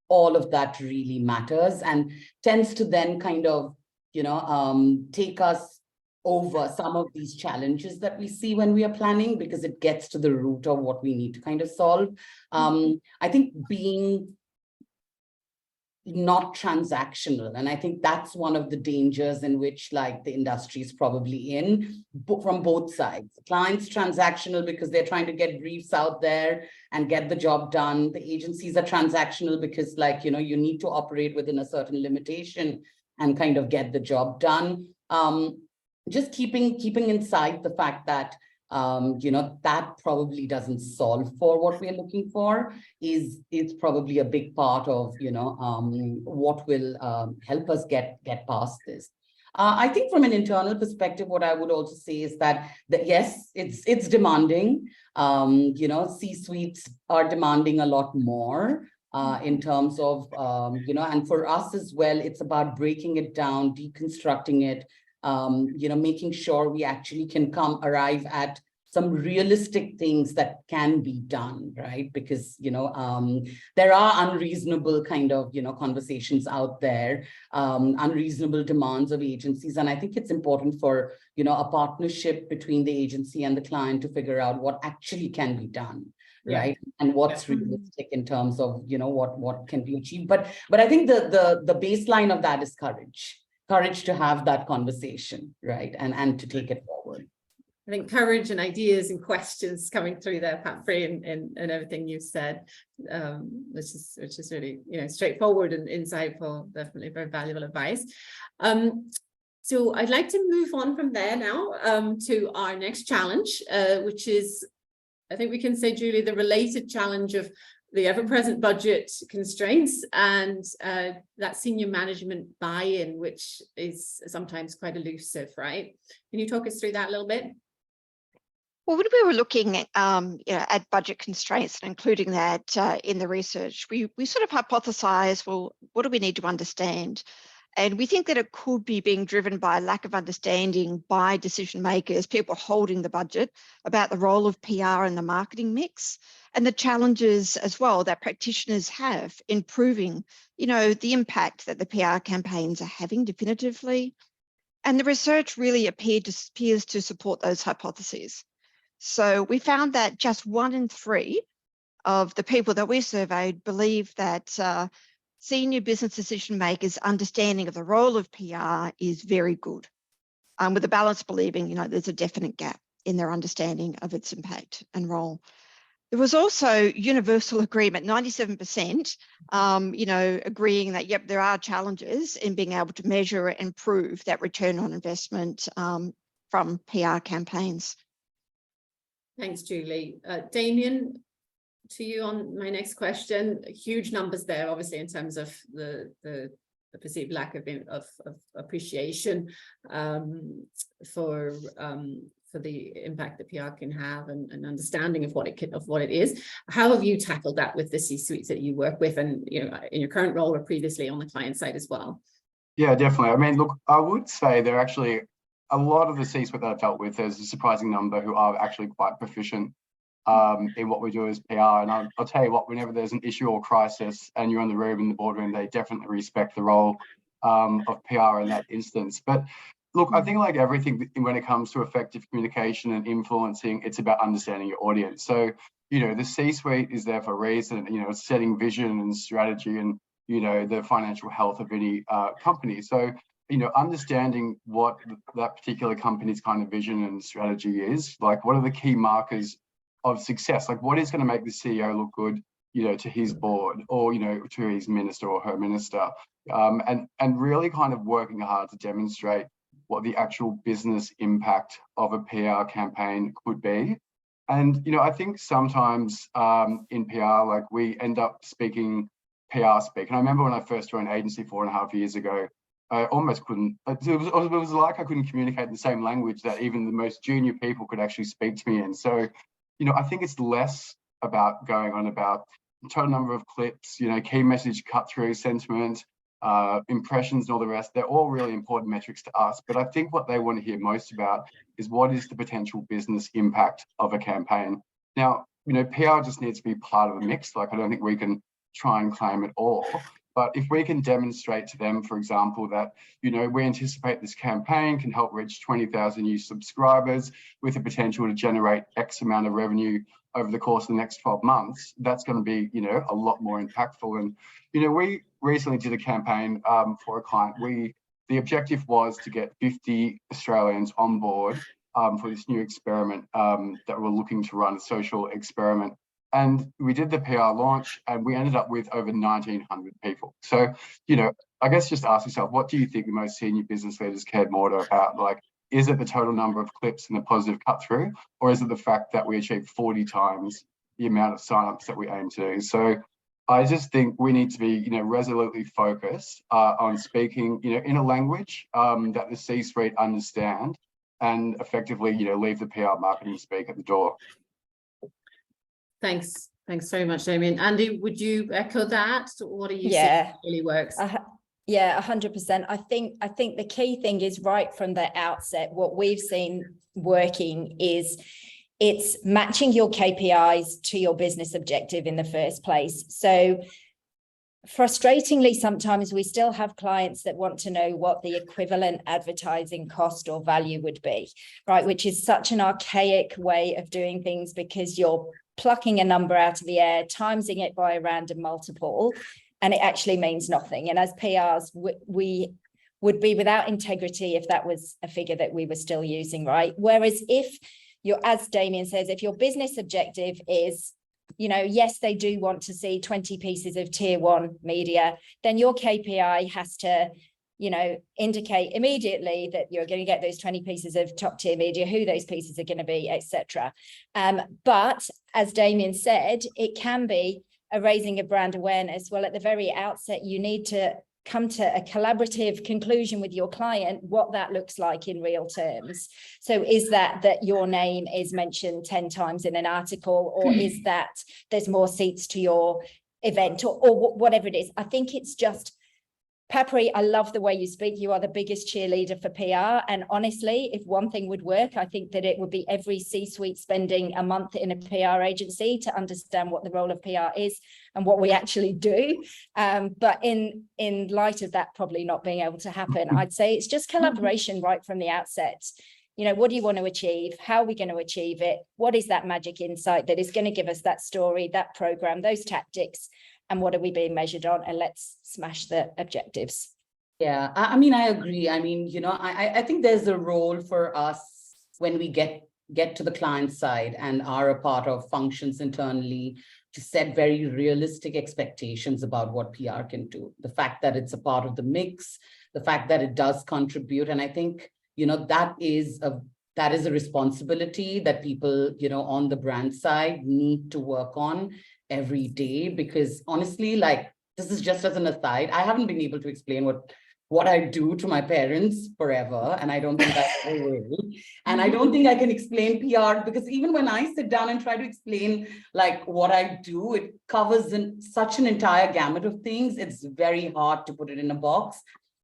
All of that really matters and tends to then kind of, take us over some of these challenges that we see when we are planning, because it gets to the root of what we need to kind of solve. I think being not transactional. And I think that's one of the dangers in which the industry is probably in from both sides. The clients transactional because they're trying to get briefs out there and get the job done. The agencies are transactional because you need to operate within a certain limitation and kind of get the job done. Just keeping inside the fact that that probably doesn't solve for what we're looking for is probably a big part of, what will help us get past this. I think from an internal perspective, what I would also say is that yes, it's demanding. C-suites are demanding a lot more in terms of, and for us as well, it's about breaking it down, deconstructing it, making sure we actually can arrive at some realistic things that can be done, right? Because, there are unreasonable kind of, conversations out there, unreasonable demands of agencies. And I think it's important for, a partnership between the agency and the client to figure out what actually can be done. Right. And what's realistic in terms of, what can be achieved. But I think the baseline of that is courage to have that conversation, right? And to take it forward. I think courage and ideas and questions coming through there, Papri, and everything you've said, which is really, straightforward and insightful, definitely very valuable advice. So I'd like to move on from there now to our next challenge, which is, I think we can say, Julie, the related challenge of the ever-present budget constraints and that senior management buy-in, which is sometimes quite elusive, right? Can you talk us through that a little bit? Well, when we were looking at budget constraints and including that in the research, we sort of hypothesized, well, what do we need to understand? And we think that it could be being driven by a lack of understanding by decision makers, people holding the budget, about the role of PR in the marketing mix and the challenges as well that practitioners have in proving, the impact that the PR campaigns are having definitively. And the research really appears to support those hypotheses. So we found that just 1 in 3 of the people that we surveyed believe that senior business decision makers' understanding of the role of PR is very good, with the balance believing, there's a definite gap in their understanding of its impact and role. There was also universal agreement, 97%, agreeing that, yep, there are challenges in being able to measure and prove that return on investment from PR campaigns. Thanks, Julie. Damien, to you on my next question. Huge numbers there, obviously, in terms of the perceived lack of appreciation for the impact that PR can have, and understanding of what it is. How have you tackled that with the C-suites that you work with, and in your current role or previously on the client side as well? Yeah, definitely. I mean, look, I would say there are actually a lot of the C-suite that I've dealt with. There's a surprising number who are actually quite proficient in what we do as PR. And I'll tell you what, whenever there's an issue or crisis and you're in the room, in the boardroom, they definitely respect the role of PR in that instance. But look, I think like everything when it comes to effective communication and influencing, it's about understanding your audience. So, the C-suite is there for a reason, it's setting vision and strategy and, the financial health of any company. So, understanding what that particular company's kind of vision and strategy is, like what are the key markers of success? Like what is going to make the CEO look good, to his board or, to his minister or her minister, and really kind of working hard to demonstrate what the actual business impact of a PR campaign could be. And, I think sometimes in PR, like we end up speaking PR speak. And I remember when I first joined agency 4.5 years ago, I almost couldn't, it was like I couldn't communicate the same language that even the most junior people could actually speak to me in. So, I think it's less about going on about the total number of clips, key message cut through, sentiment, impressions and all the rest. They're all really important metrics to us. But I think what they want to hear most about is what is the potential business impact of a campaign. Now, PR just needs to be part of the mix. Like I don't think we can try and claim it all. But if we can demonstrate to them, for example, that, we anticipate this campaign can help reach 20,000 new subscribers with the potential to generate X amount of revenue over the course of the next 12 months, that's going to be, a lot more impactful. And, we recently did a campaign for a client. The objective was to get 50 Australians on board for this new experiment that we're looking to run, a social experiment. And we did the PR launch and we ended up with over 1,900 people. So, I guess just ask yourself, what do you think the most senior business leaders cared more about? Like, is it the total number of clips and the positive cut through, or is it the fact that we achieved 40 times the amount of signups that we aim to do? So I just think we need to be, resolutely focused on speaking, in a language that the C-suite understand and effectively, leave the PR marketing speak at the door. Thanks very much, Damien. Andy, would you echo that? What do you Yeah. see really works? Yeah, 100%. I think the key thing is right from the outset, what we've seen working is it's matching your KPIs to your business objective in the first place. So frustratingly, sometimes we still have clients that want to know what the equivalent advertising cost or value would be, right? Which is such an archaic way of doing things because you're plucking a number out of the air, timesing it by a random multiple, and it actually means nothing. And as PRs, we would be without integrity if that was a figure that we were still using, right? Whereas if you're, as Damien says, if your business objective is, yes, they do want to see 20 pieces of tier 1 media, then your KPI has to, indicate immediately that you're going to get those 20 pieces of top tier media, who those pieces are going to be, etc. But as Damien said, it can be a raising of brand awareness. Well, at the very outset, you need to come to a collaborative conclusion with your client, what that looks like in real terms. So is that your name is mentioned 10 times in an article, or is that there's more seats to your event, or whatever it is? I think it's just, Papri, I love the way you speak. You are the biggest cheerleader for PR. And honestly, if one thing would work, I think that it would be every C-suite spending a month in a PR agency to understand what the role of PR is and what we actually do. But in light of that probably not being able to happen, I'd say it's just collaboration right from the outset. What do you want to achieve? How are we going to achieve it? What is that magic insight that is going to give us that story, that program, those tactics? And what are we being measured on? And let's smash the objectives. Yeah, I mean, I agree. I mean, I think there's a role for us when we get get to the client side and are a part of functions internally to set very realistic expectations about what PR can do. The fact that it's a part of the mix, the fact that it does contribute. And I think, that is a responsibility that people, on the brand side need to work on every day, because honestly, like, this is just as an aside, I haven't been able to explain what I do to my parents forever. And I don't think I ever will. And I don't think I can explain PR, because even when I sit down and try to explain like what I do, it covers in such an entire gamut of things. It's very hard to put it in a box.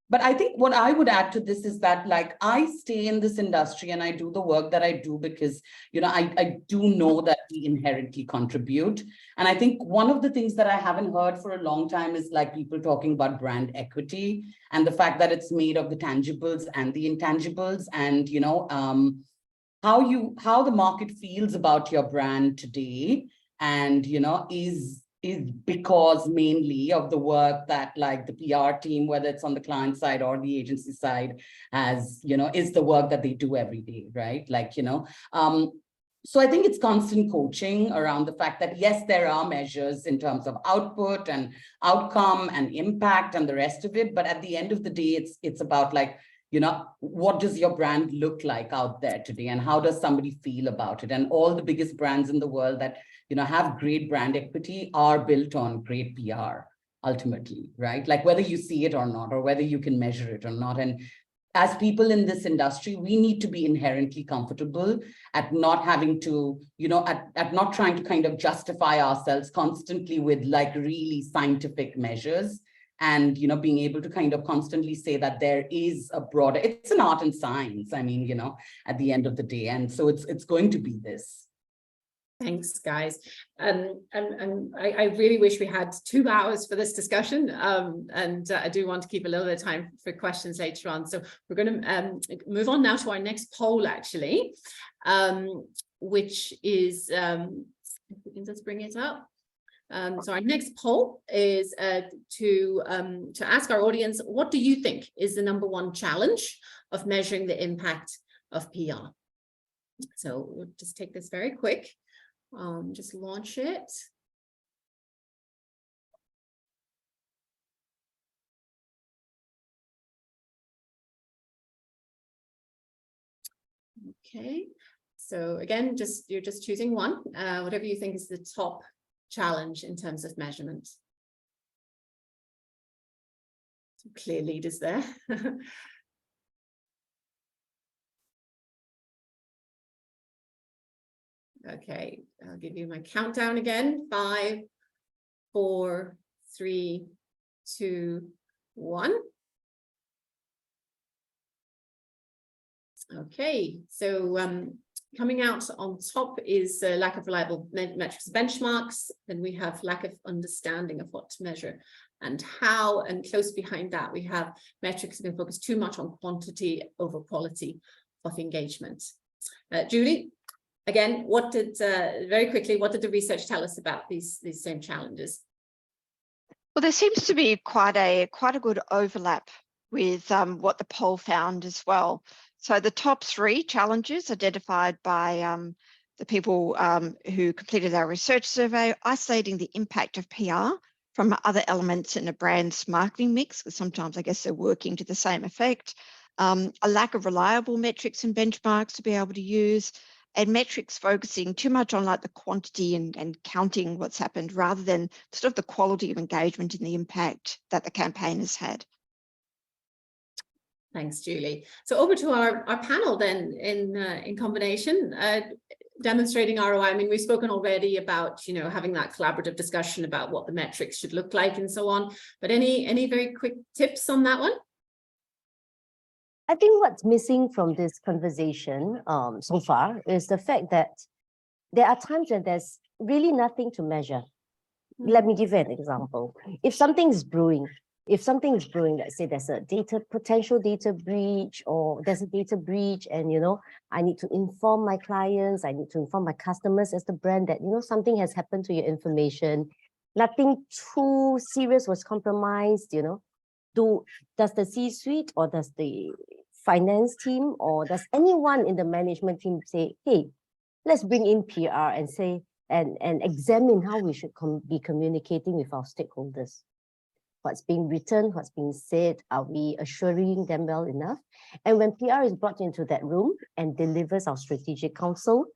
But I think what I would add to this is that, like, I stay in this industry and I do the work that I do because, I do know that we inherently contribute. And I think one of the things that I haven't heard for a long time is like people talking about brand equity and the fact that it's made of the tangibles and the intangibles, and, how the market feels about your brand today, and, is because mainly of the work that like the PR team, whether it's on the client side or the agency side, has, is the work that they do every day, right? Like, so I think it's constant coaching around the fact that, yes, there are measures in terms of output and outcome and impact and the rest of it. But at the end of the day, it's about like, what does your brand look like out there today? And how does somebody feel about it? And all the biggest brands in the world that, have great brand equity are built on great PR ultimately, right? Like whether you see it or not, or whether you can measure it or not. And as people in this industry, we need to be inherently comfortable at not having to, at not trying to kind of justify ourselves constantly with like really scientific measures. And, being able to kind of constantly say that there is a broader, it's an art and science, I mean, at the end of the day. And so it's going to be this. Thanks, guys. And I really wish we had 2 hours for this discussion. And I do want to keep a little bit of time for questions later on. So we're going to move on now to our next poll, actually, which is, if we can just bring it up. So our next poll is to ask our audience, what do you think is the #1 challenge of measuring the impact of PR? So we'll just take this very quick. Just launch it. Okay, so again, you're just choosing one, whatever you think is the top challenge in terms of measurement. Some clear leaders there. Okay, I'll give you my countdown again. 5, 4, 3, 2, 1. Okay, so coming out on top is lack of reliable metrics benchmarks. Then we have lack of understanding of what to measure and how, and close behind that we have metrics that can focus too much on quantity over quality of engagement. Julie, again, very quickly, what did the research tell us about these same challenges? Well, there seems to be quite a good overlap with what the poll found as well. So the top 3 challenges identified by the people who completed our research survey, isolating the impact of PR from other elements in a brand's marketing mix, because sometimes I guess they're working to the same effect, a lack of reliable metrics and benchmarks to be able to use, and metrics focusing too much on like the quantity and counting what's happened rather than sort of the quality of engagement and the impact that the campaign has had. Thanks, Julie. So over to our panel then in combination, demonstrating ROI. I mean, we've spoken already about, having that collaborative discussion about what the metrics should look like and so on, but any very quick tips on that one? I think what's missing from this conversation so far is the fact that there are times when there's really nothing to measure. Let me give you an example. If something's brewing, let's say there's a potential data breach, or there's a data breach, and I need to inform my clients, I need to inform my customers as the brand that something has happened to your information. Nothing too serious was compromised. Does the C-suite or does the finance team or does anyone in the management team say, hey, let's bring in PR and say, and examine how we should be communicating with our stakeholders? What's being written, what's being said, are we assuring them well enough? And when PR is brought into that room and delivers our strategic counsel,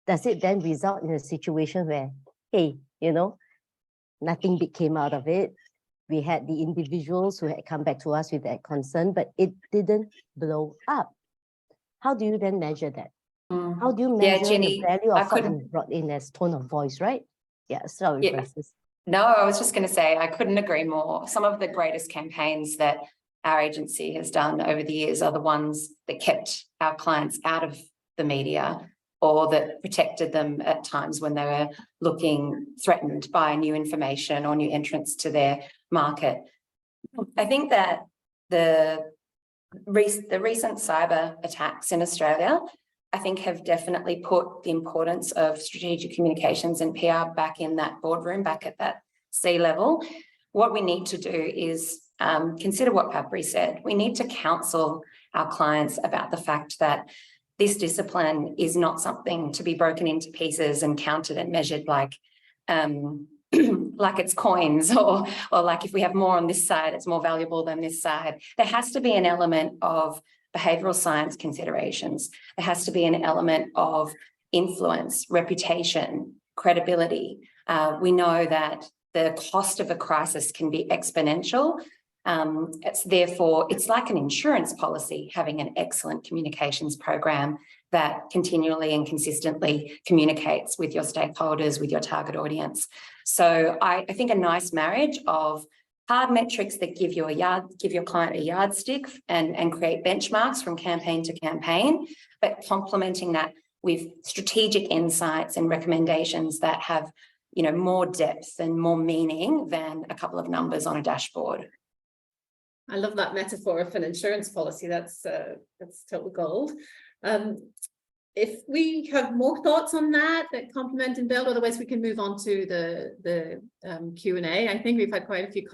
does it then result in a situation where, hey, you know, nothing big came out of it? We had the individuals who had come back to us with that concern, but it didn't blow up. How do you then measure that? How do you measure Jenny, the value of what you brought in as tone of voice, right? Yeah, start with Francis. No, I was just going to say, I couldn't agree more. Some of the greatest campaigns that our agency has done over the years are the ones that kept our clients out of the media or that protected them at times when they were looking threatened by new information or new entrants to their market. I think that the recent cyber attacks in Australia, I think, have definitely put the importance of strategic communications and PR back in that boardroom, back at that C-level. What we need to do is consider what Papri said. We need to counsel our clients about the fact that this discipline is not something to be broken into pieces and counted and measured like it's coins or like if we have more on this side, it's more valuable than this side. There has to be an element of behavioural science considerations. There has to be an element of influence, reputation, credibility. We know that the cost of a crisis can be exponential. It's like an insurance policy, having an excellent communications program that continually and consistently communicates with your stakeholders, with your target audience. So I think a nice marriage of hard metrics that give your client a yardstick and create benchmarks from campaign to campaign, but complementing that with strategic insights and recommendations that have, you know, more depth and more meaning than a couple of numbers on a dashboard. I love that metaphor of an insurance policy. That's total gold. If we have more thoughts on that complement and build, otherwise we can move on to the Q&A. I think we've had quite a few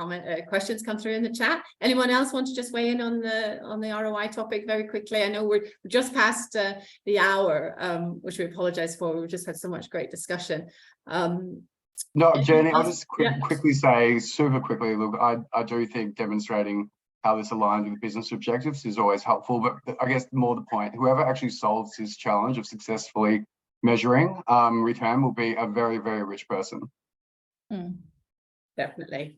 questions come through in the chat. Anyone else want to just weigh in on the ROI topic very quickly? I know we're just past the hour, which we apologize for. We've just had so much great discussion. No, Jenny, I'll just quickly say, super quickly, look, I do think demonstrating how this aligns with business objectives is always helpful, but I guess more the point, whoever actually solves this challenge of successfully measuring return will be a very, very rich person. Definitely.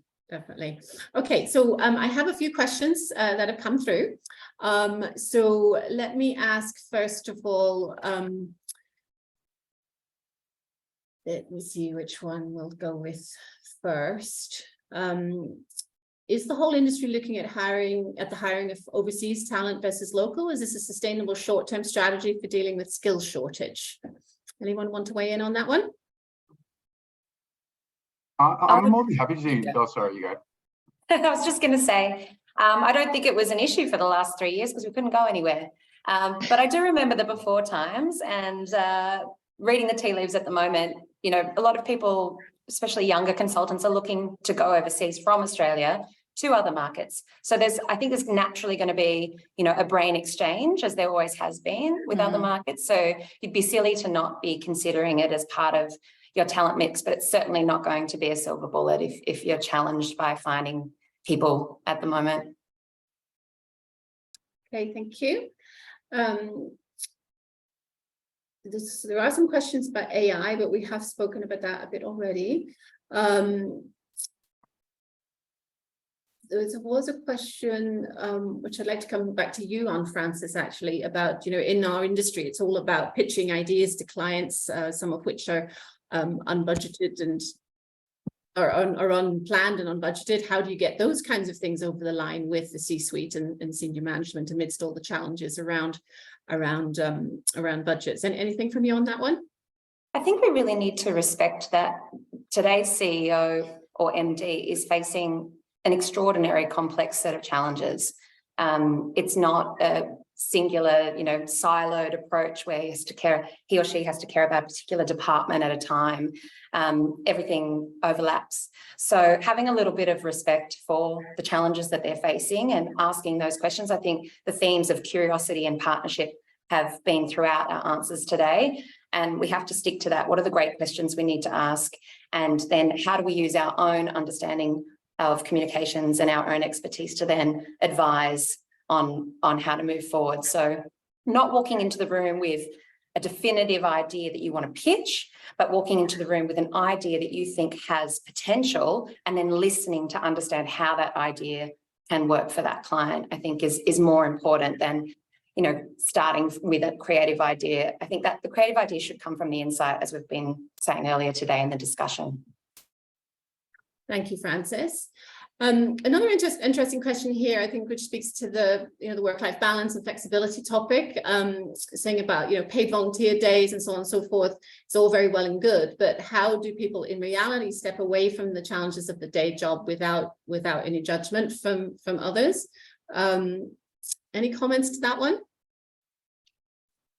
Okay, so I have a few questions that have come through. So let me ask, first of all, let me see which one we'll go with first. Is the whole industry looking at the hiring of overseas talent versus local? Is this a sustainable short-term strategy for dealing with skills shortage? Anyone want to weigh in on that one? I'm more than happy to. Oh, sorry, you go. I was just going to say, I don't think it was an issue for the last 3 years because we couldn't go anywhere. But I do remember the before times and reading the tea leaves at the moment. You know, a lot of people, especially younger consultants, are looking to go overseas from Australia to other markets. So I think there's naturally going to be, you know, a brain exchange, as there always has been with other markets. So you'd be silly to not be considering it as part of your talent mix, but it's certainly not going to be a silver bullet if you're challenged by finding people at the moment. Okay, thank you. There are some questions about AI, but we have spoken about that a bit already. There was a question which I'd like to come back to you on, Francis, actually, about, you know, in our industry, it's all about pitching ideas to clients, some of which are unbudgeted and are unplanned and unbudgeted. How do you get those kinds of things over the line with the C-suite and senior management amidst all the challenges around budgets? And anything from you on that one? I think we really need to respect that today's CEO or MD is facing an extraordinary complex set of challenges. It's not a singular, siloed approach where he or she has to care about a particular department at a time. Everything overlaps. So having a little bit of respect for the challenges that they're facing and asking those questions. I think the themes of curiosity and partnership have been throughout our answers today, and we have to stick to that. What are the great questions we need to ask? And then how do we use our own understanding of communications and our own expertise to then advise on how to move forward? So not walking into the room with a definitive idea that you want to pitch, but walking into the room with an idea that you think has potential, and then listening to understand how that idea can work for that client, I think is more important than starting with a creative idea. I think that the creative idea should come from the inside, as we've been saying earlier today in the discussion. Thank you, Frances. Another interesting question here, I think, which speaks to the the work-life balance and flexibility topic, saying about paid volunteer days and so on and so forth. It's all very well and good, but how do people in reality step away from the challenges of the day job without any judgment from others? Any comments to that one?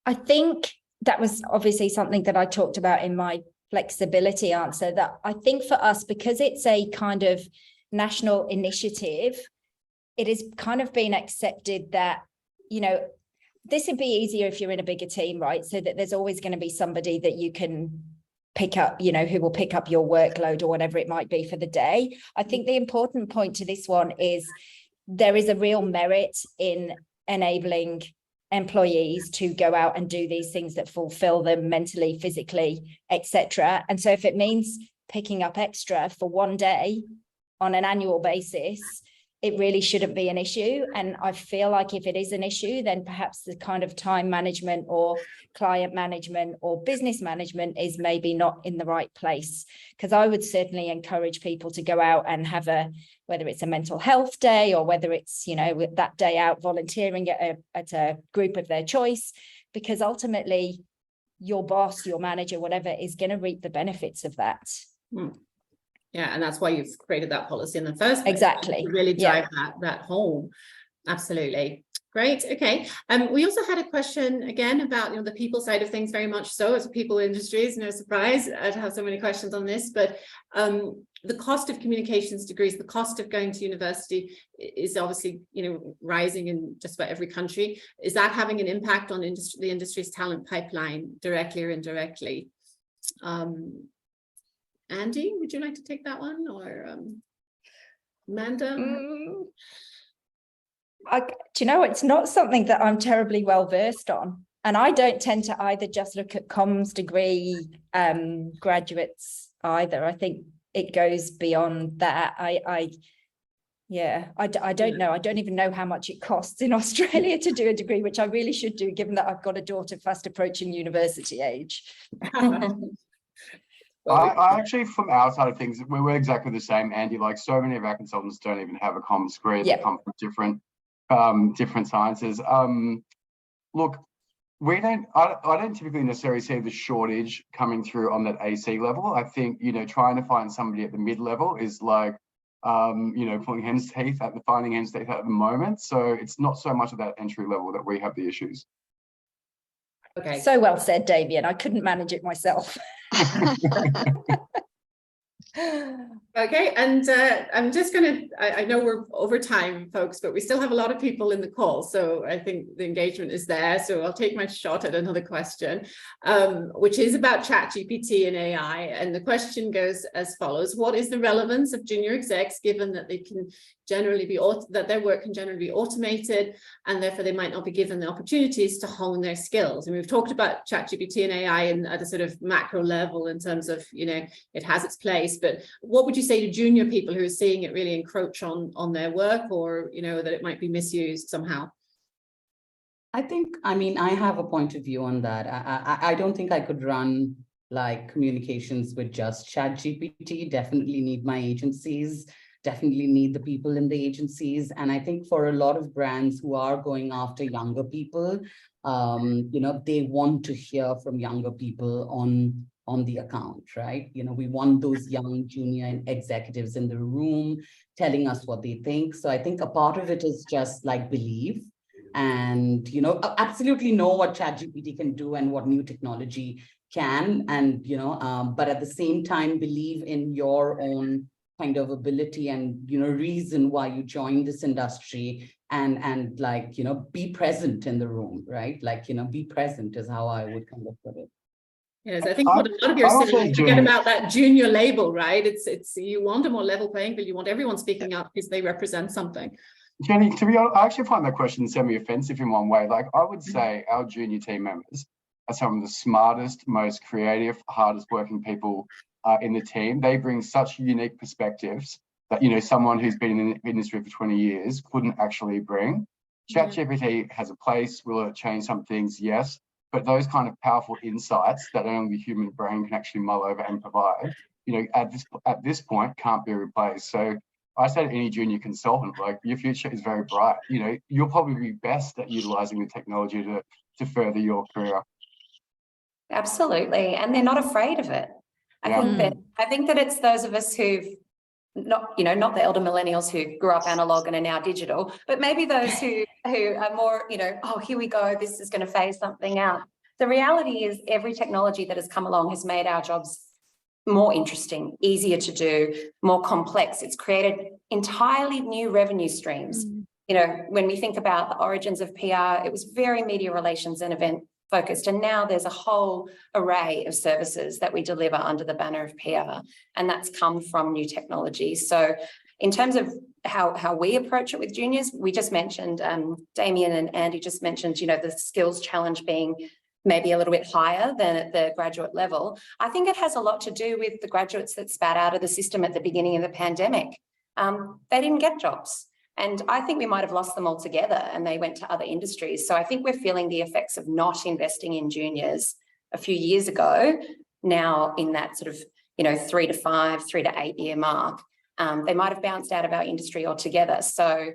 I think that was obviously something that I talked about in my flexibility answer, that I think for us, because it's a kind of national initiative, it has kind of been accepted that, this would be easier if you're in a bigger team, right? So that there's always going to be somebody that you can pick up, who will pick up your workload or whatever it might be for the day. I think the important point to this one is there is a real merit in enabling employees to go out and do these things that fulfill them mentally, physically, etc. And so if it means picking up extra for one day on an annual basis, it really shouldn't be an issue. And I feel like if it is an issue, then perhaps the kind of time management or client management or business management is maybe not in the right place. Because I would certainly encourage people to go out and have whether it's a mental health day or whether it's, that day out volunteering at a group of their choice, because ultimately your boss, your manager, whatever, is going to reap the benefits of that. Yeah, and that's why you've created that policy in the first place. Exactly. To really drive that home. Absolutely. Great. Okay. We also had a question again about the people side of things, very much so, as people industries. No surprise I'd have so many questions on this, but the cost of communications degrees, the cost of going to university is obviously rising in just about every country. Is that having an impact on the industry's talent pipeline, directly or indirectly? Andy, would you like to take that one, or Amanda? It's not something that I'm terribly well versed on, and I don't tend to either just look at comms degree graduates either. I think it goes beyond that. I don't know. I don't even know how much it costs in Australia to do a degree, which I really should do, given that I've got a daughter fast approaching university age. I actually, from our side of things, we're exactly the same, Andy. Like, so many of our consultants don't even have a comms degree. They come from different sciences. Look, I don't typically necessarily see the shortage coming through on that AC level. I think trying to find somebody at the mid level is like finding hen's teeth at the moment. So it's not so much at that entry level that we have the issues. Okay. So well said, Damien. I couldn't manage it myself. Okay, and I'm just I know we're over time, folks, but we still have a lot of people in the call, so I think the engagement is there. So I'll take my shot at another question, which is about ChatGPT and AI. And the question goes as follows: what is the relevance of junior execs, given that they can generally be that their work can generally be automated, and therefore they might not be given the opportunities to hone their skills? And we've talked about ChatGPT and AI at a sort of macro level in terms of it has its place, but what would you say to junior people who are seeing it really encroach on their work, or that it might be misused somehow? I have a point of view on that. I don't think I could run like communications with just ChatGPT. Definitely need my agencies, definitely need the people in the agencies. And I think for a lot of brands who are going after younger people, they want to hear from younger people on the account, right? We want those young junior executives in the room telling us what they think. So I think a part of it is just like belief. and, you know, absolutely know what ChatGPT can do and what new technology can, and, you know, but at the same time, believe in your own kind of ability and, you know, reason why you joined this industry, and like, you know, be present in the room, right? Like, you know, be present is how I would kind of put it. Yes, I think what a lot of you are saying is forget about that junior label, right? It's you want a more level playing field. You want everyone speaking up because they represent something. Jenny, to be honest, I actually find that question semi-offensive in one way. Like, I would say our junior team members are some of the smartest, most creative, hardest working people in the team. They bring such unique perspectives that, you know, someone who's been in the industry for 20 years couldn't actually bring. ChatGPT has a place. Will it change some things? Yes. But those kind of powerful insights that only the human brain can actually mull over and provide, you know, at this point can't be replaced. So I say to any junior consultant, like, your future is very bright. You know, you'll probably be best at utilizing the technology to further your career. Absolutely, and they're not afraid of it. I think that it's those of us who've not the elder millennials who grew up analog and are now digital, but maybe those who are more, you know, oh, here we go, this is going to phase something out. The reality is every technology that has come along has made our jobs more interesting, easier to do, more complex. It's created entirely new revenue streams. You know, when we think about the origins of PR, it was very media relations and event focused, and now there's a whole array of services that we deliver under the banner of PR, and that's come from new technology. So in terms of how we approach it with juniors, we just mentioned, Damien and Andy just mentioned, you know, the skills challenge being maybe a little bit higher than at the graduate level. I think it has a lot to do with the graduates that spat out of the system at the beginning of the pandemic. They didn't get jobs. And I think we might have lost them altogether and they went to other industries. So I think we're feeling the effects of not investing in juniors a few years ago, now in that sort of, you know, 3 to 5, 3 to 8 year mark. They might have bounced out of our industry altogether. So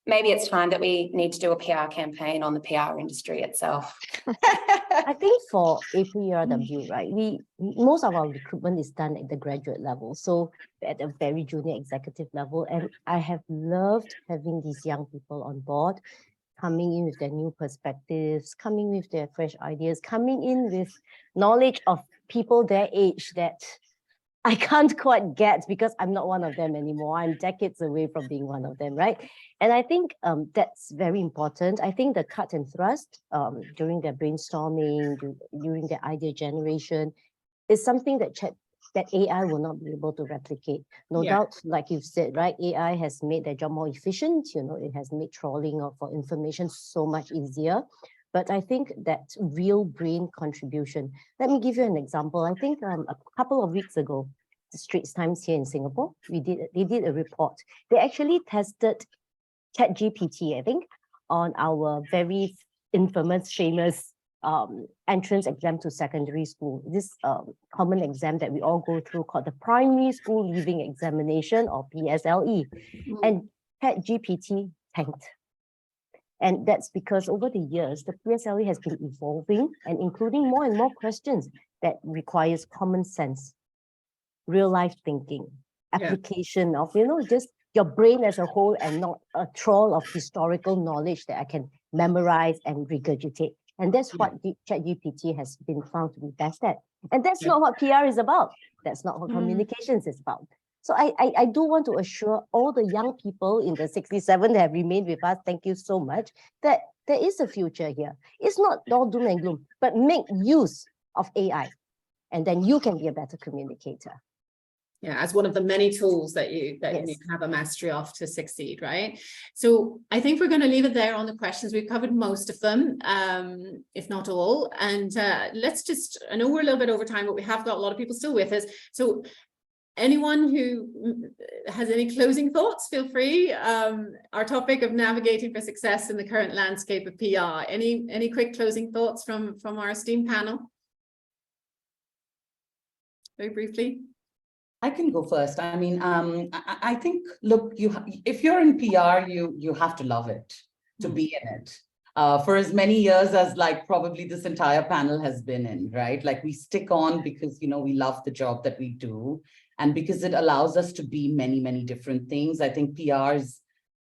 maybe it's time that we need to do a PR campaign on the PR industry itself. I think for APRW, right, most of our recruitment is done at the graduate level, so at a very junior executive level, and I have loved having these young people on board, coming in with their new perspectives, coming with their fresh ideas, coming in with knowledge of people their age that I can't quite get because I'm not one of them anymore. I'm decades away from being one of them, right? And I think that's very important. I think the cut and thrust during their brainstorming, during their idea generation, is something that AI will not be able to replicate. No doubt, like you've said, right? AI has made their job more efficient. You know, it has made trawling for information so much easier. But I think that real brain contribution. Let me give you an example. I think a couple of weeks ago, the Straits Times here in Singapore, they did a report. They actually tested ChatGPT, I think, on our very infamous, famous entrance exam to secondary school. This common exam that we all go through called the Primary School Leaving Examination, or PSLE. And ChatGPT tanked. And that's because over the years, the PSLE has been evolving and including more and more questions that requires common sense, real life thinking, application of, you know, just your brain as a whole and not a trawl of historical knowledge that I can memorize and regurgitate. And that's what ChatGPT has been found to be best at. And that's not what PR is about. That's not what communications is about. So I do want to assure all the young people in the 67 that have remained with us, thank you so much, that there is a future here. It's not all doom and gloom, but make use of AI, and then you can be a better communicator. Yeah, as one of the many tools that you need to have a mastery of to succeed, right? So I think we're going to leave it there on the questions. We've covered most of them, if not all. And let's just, I know we're a little bit over time, but we have got a lot of people still with us. So anyone who has any closing thoughts, feel free. Our topic of navigating for success in the current landscape of PR. Any quick closing thoughts from our esteemed panel? Very briefly. I can go first. I mean, I think, look, if you're in PR, you have to love it to be in it. For as many years as like probably this entire panel has been in, right? Like we stick on because, you know, we love the job that we do and because it allows us to be many, many different things. I think PR is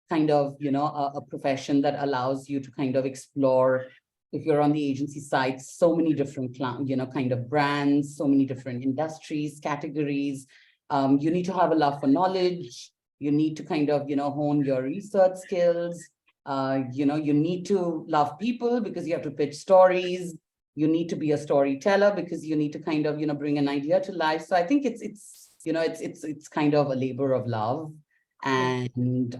kind of, a profession that allows you to kind of explore, if you're on the agency side, so many different, kind of brands, so many different industries, categories. You need to have a love for knowledge. You need to kind of, hone your research skills. You need to love people because you have to pitch stories. You need to be a storyteller because you need to kind of, bring an idea to life. So I think it's kind of a labor of love. And,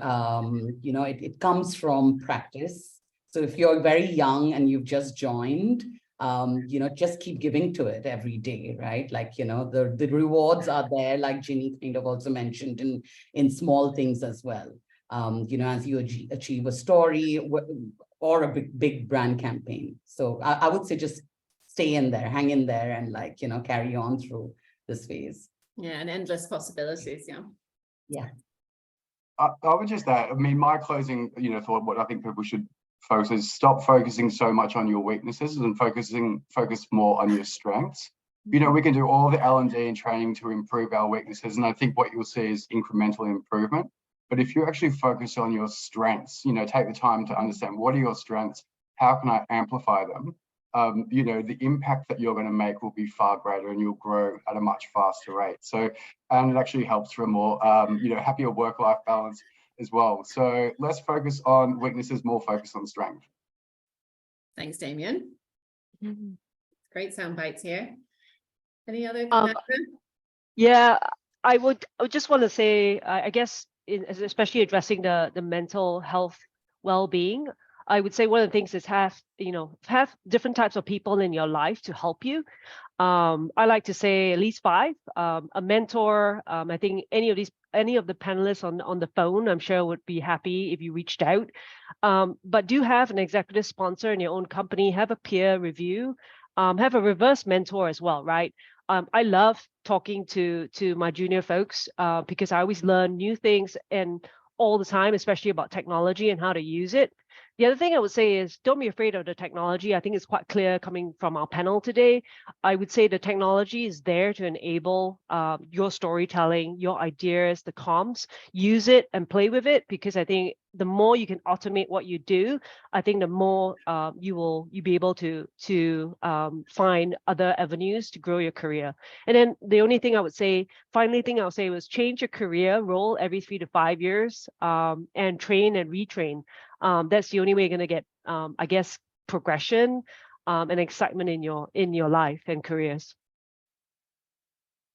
it comes from practice. So if you're very young and you've just joined, just keep giving to it every day, right? Like, the rewards are there, like Ginny kind of also mentioned, in small things as well. As you achieve a story or a big brand campaign. So I would say just stay in there, hang in there, and carry on through this phase. Yeah, and endless possibilities. Yeah. Yeah. I would just add, my closing, thought, what I think people should focus is stop focusing so much on your weaknesses and focus more on your strengths. We can do all the L&D and training to improve our weaknesses. And I think what you'll see is incremental improvement. But if you actually focus on your strengths, take the time to understand what are your strengths, how can I amplify them? The impact that you're going to make will be far greater and you'll grow at a much faster rate. So, and it actually helps for a more, happier work-life balance as well. So less focus on weaknesses, more focus on strength. Thanks, Damien. Great sound bites here. Any other? Yeah, I would just want to say, I guess, especially addressing the mental health well-being, I would say one of the things is have different types of people in your life to help you. I like to say at least 5. A mentor. I think any of the panelists on the phone, I'm sure would be happy if you reached out. But do have an executive sponsor in your own company. Have a peer review. Have a reverse mentor as well, right? I love talking to my junior folks because I always learn new things and all the time, especially about technology and how to use it. The other thing I would say is don't be afraid of the technology. I think it's quite clear coming from our panel today. I would say the technology is there to enable your storytelling, your ideas, the comms. Use it and play with it, because I think the more you can automate what you do, I think the more you'll be able to find other avenues to grow your career. And then the only thing I would say, was change your career role every 3 to 5 years, and train and retrain. That's the only way you're going to get, I guess, progression and excitement in your life and careers.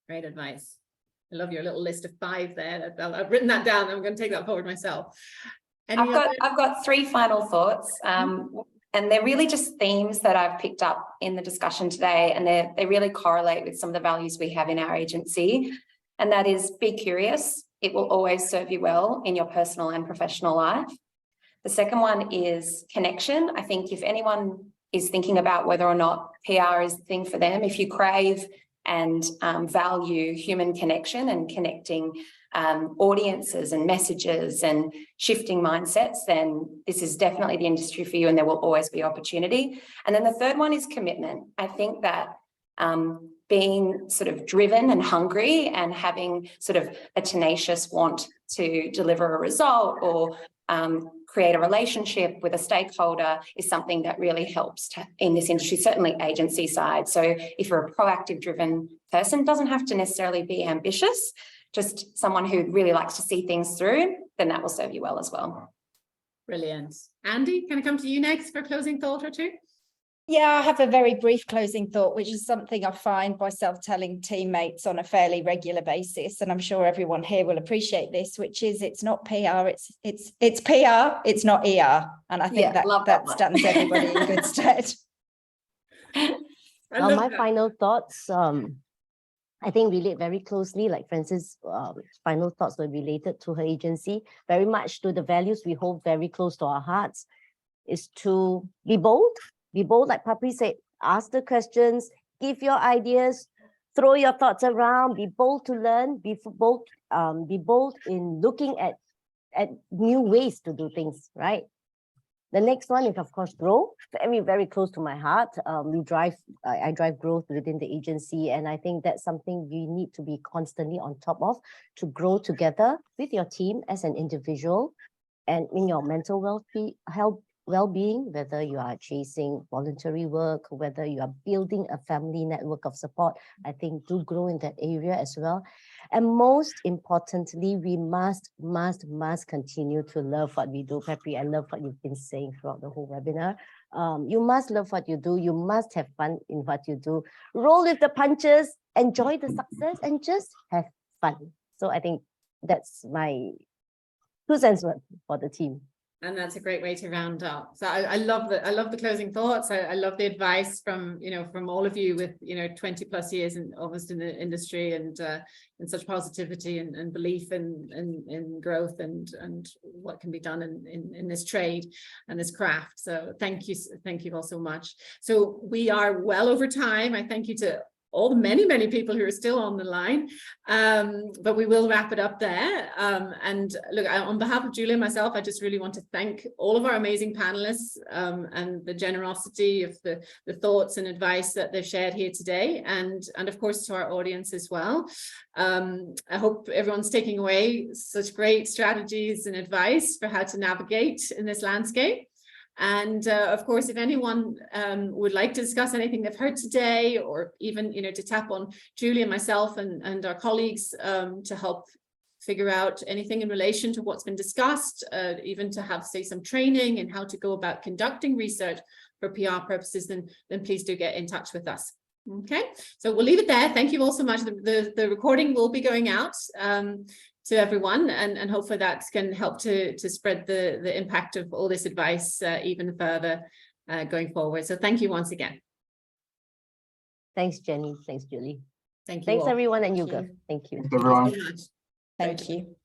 Great advice. I love your little list of 5 there. I've written that down. I'm going to take that forward myself. I've got 3 final thoughts, and they're really just themes that I've picked up in the discussion today, and they really correlate with some of the values we have in our agency, and that is be curious. It will always serve you well in your personal and professional life. The second one is connection. I think if anyone is thinking about whether or not PR is the thing for them, if you crave and value human connection and connecting audiences and messages and shifting mindsets, then this is definitely the industry for you, and there will always be opportunity. And then the third one is commitment. I think that being sort of driven and hungry and having sort of a tenacious want to deliver a result or create a relationship with a stakeholder is something that really helps in this industry, certainly agency side. So if you're a proactive, driven person, doesn't have to necessarily be ambitious, just someone who really likes to see things through, then that will serve you well as well. Brilliant. Andy, can I come to you next for a closing thought or 2? Yeah, I have a very brief closing thought, which is something I find myself telling teammates on a fairly regular basis, and I'm sure everyone here will appreciate this, which is it's not PR, it's PR, it's not ER, and I think that stands everybody in good stead. My final thoughts, I think relate very closely, like Francis' final thoughts were related to her agency, very much to the values we hold very close to our hearts, is to be bold. Be bold, like Papri said, ask the questions, give your ideas, throw your thoughts around, be bold to learn, be bold in looking at new ways to do things, right? The next one is, of course, grow. Very, very close to my heart. I drive growth within the agency, and I think that's something you need to be constantly on top of to grow together with your team as an individual. and in your mental well-being, whether you are chasing voluntary work, whether you are building a family network of support, I think do grow in that area as well. And most importantly, we must continue to love what we do. Pepe, I love what you've been saying throughout the whole webinar. You must love what you do. You must have fun in what you do. Roll with the punches, enjoy the success, and just have fun. So I think that's my 2 cents for the team. And that's a great way to round up. So I love the closing thoughts. I love the advice from, from all of you with, 20 plus years and almost in the industry, and such positivity and belief in growth and what can be done in this trade and this craft. So thank you all so much. So we are well over time. I thank you to all the many people who are still on the line, but we will wrap it up there. And look, on behalf of Julia and myself, I just really want to thank all of our amazing panelists and the generosity of the thoughts and advice that they've shared here today, and of course to our audience as well. I hope everyone's taking away such great strategies and advice for how to navigate in this landscape. And of course, if anyone would like to discuss anything they've heard today, or even, to tap on Julie and myself and our colleagues to help figure out anything in relation to what's been discussed, even to have, say, some training in how to go about conducting research for PR purposes, then please do get in touch with us. Okay, so we'll leave it there. Thank you all so much. The recording will be going out to everyone, and hopefully that can help to spread the impact of all this advice even further going forward. So thank you once again. Thanks, Jenny. Thanks, Julie. Thank you. Thanks, all. everyone, and Thank Yuga. you. Thank you. Thanks, everyone. Thank you so much. Thank you.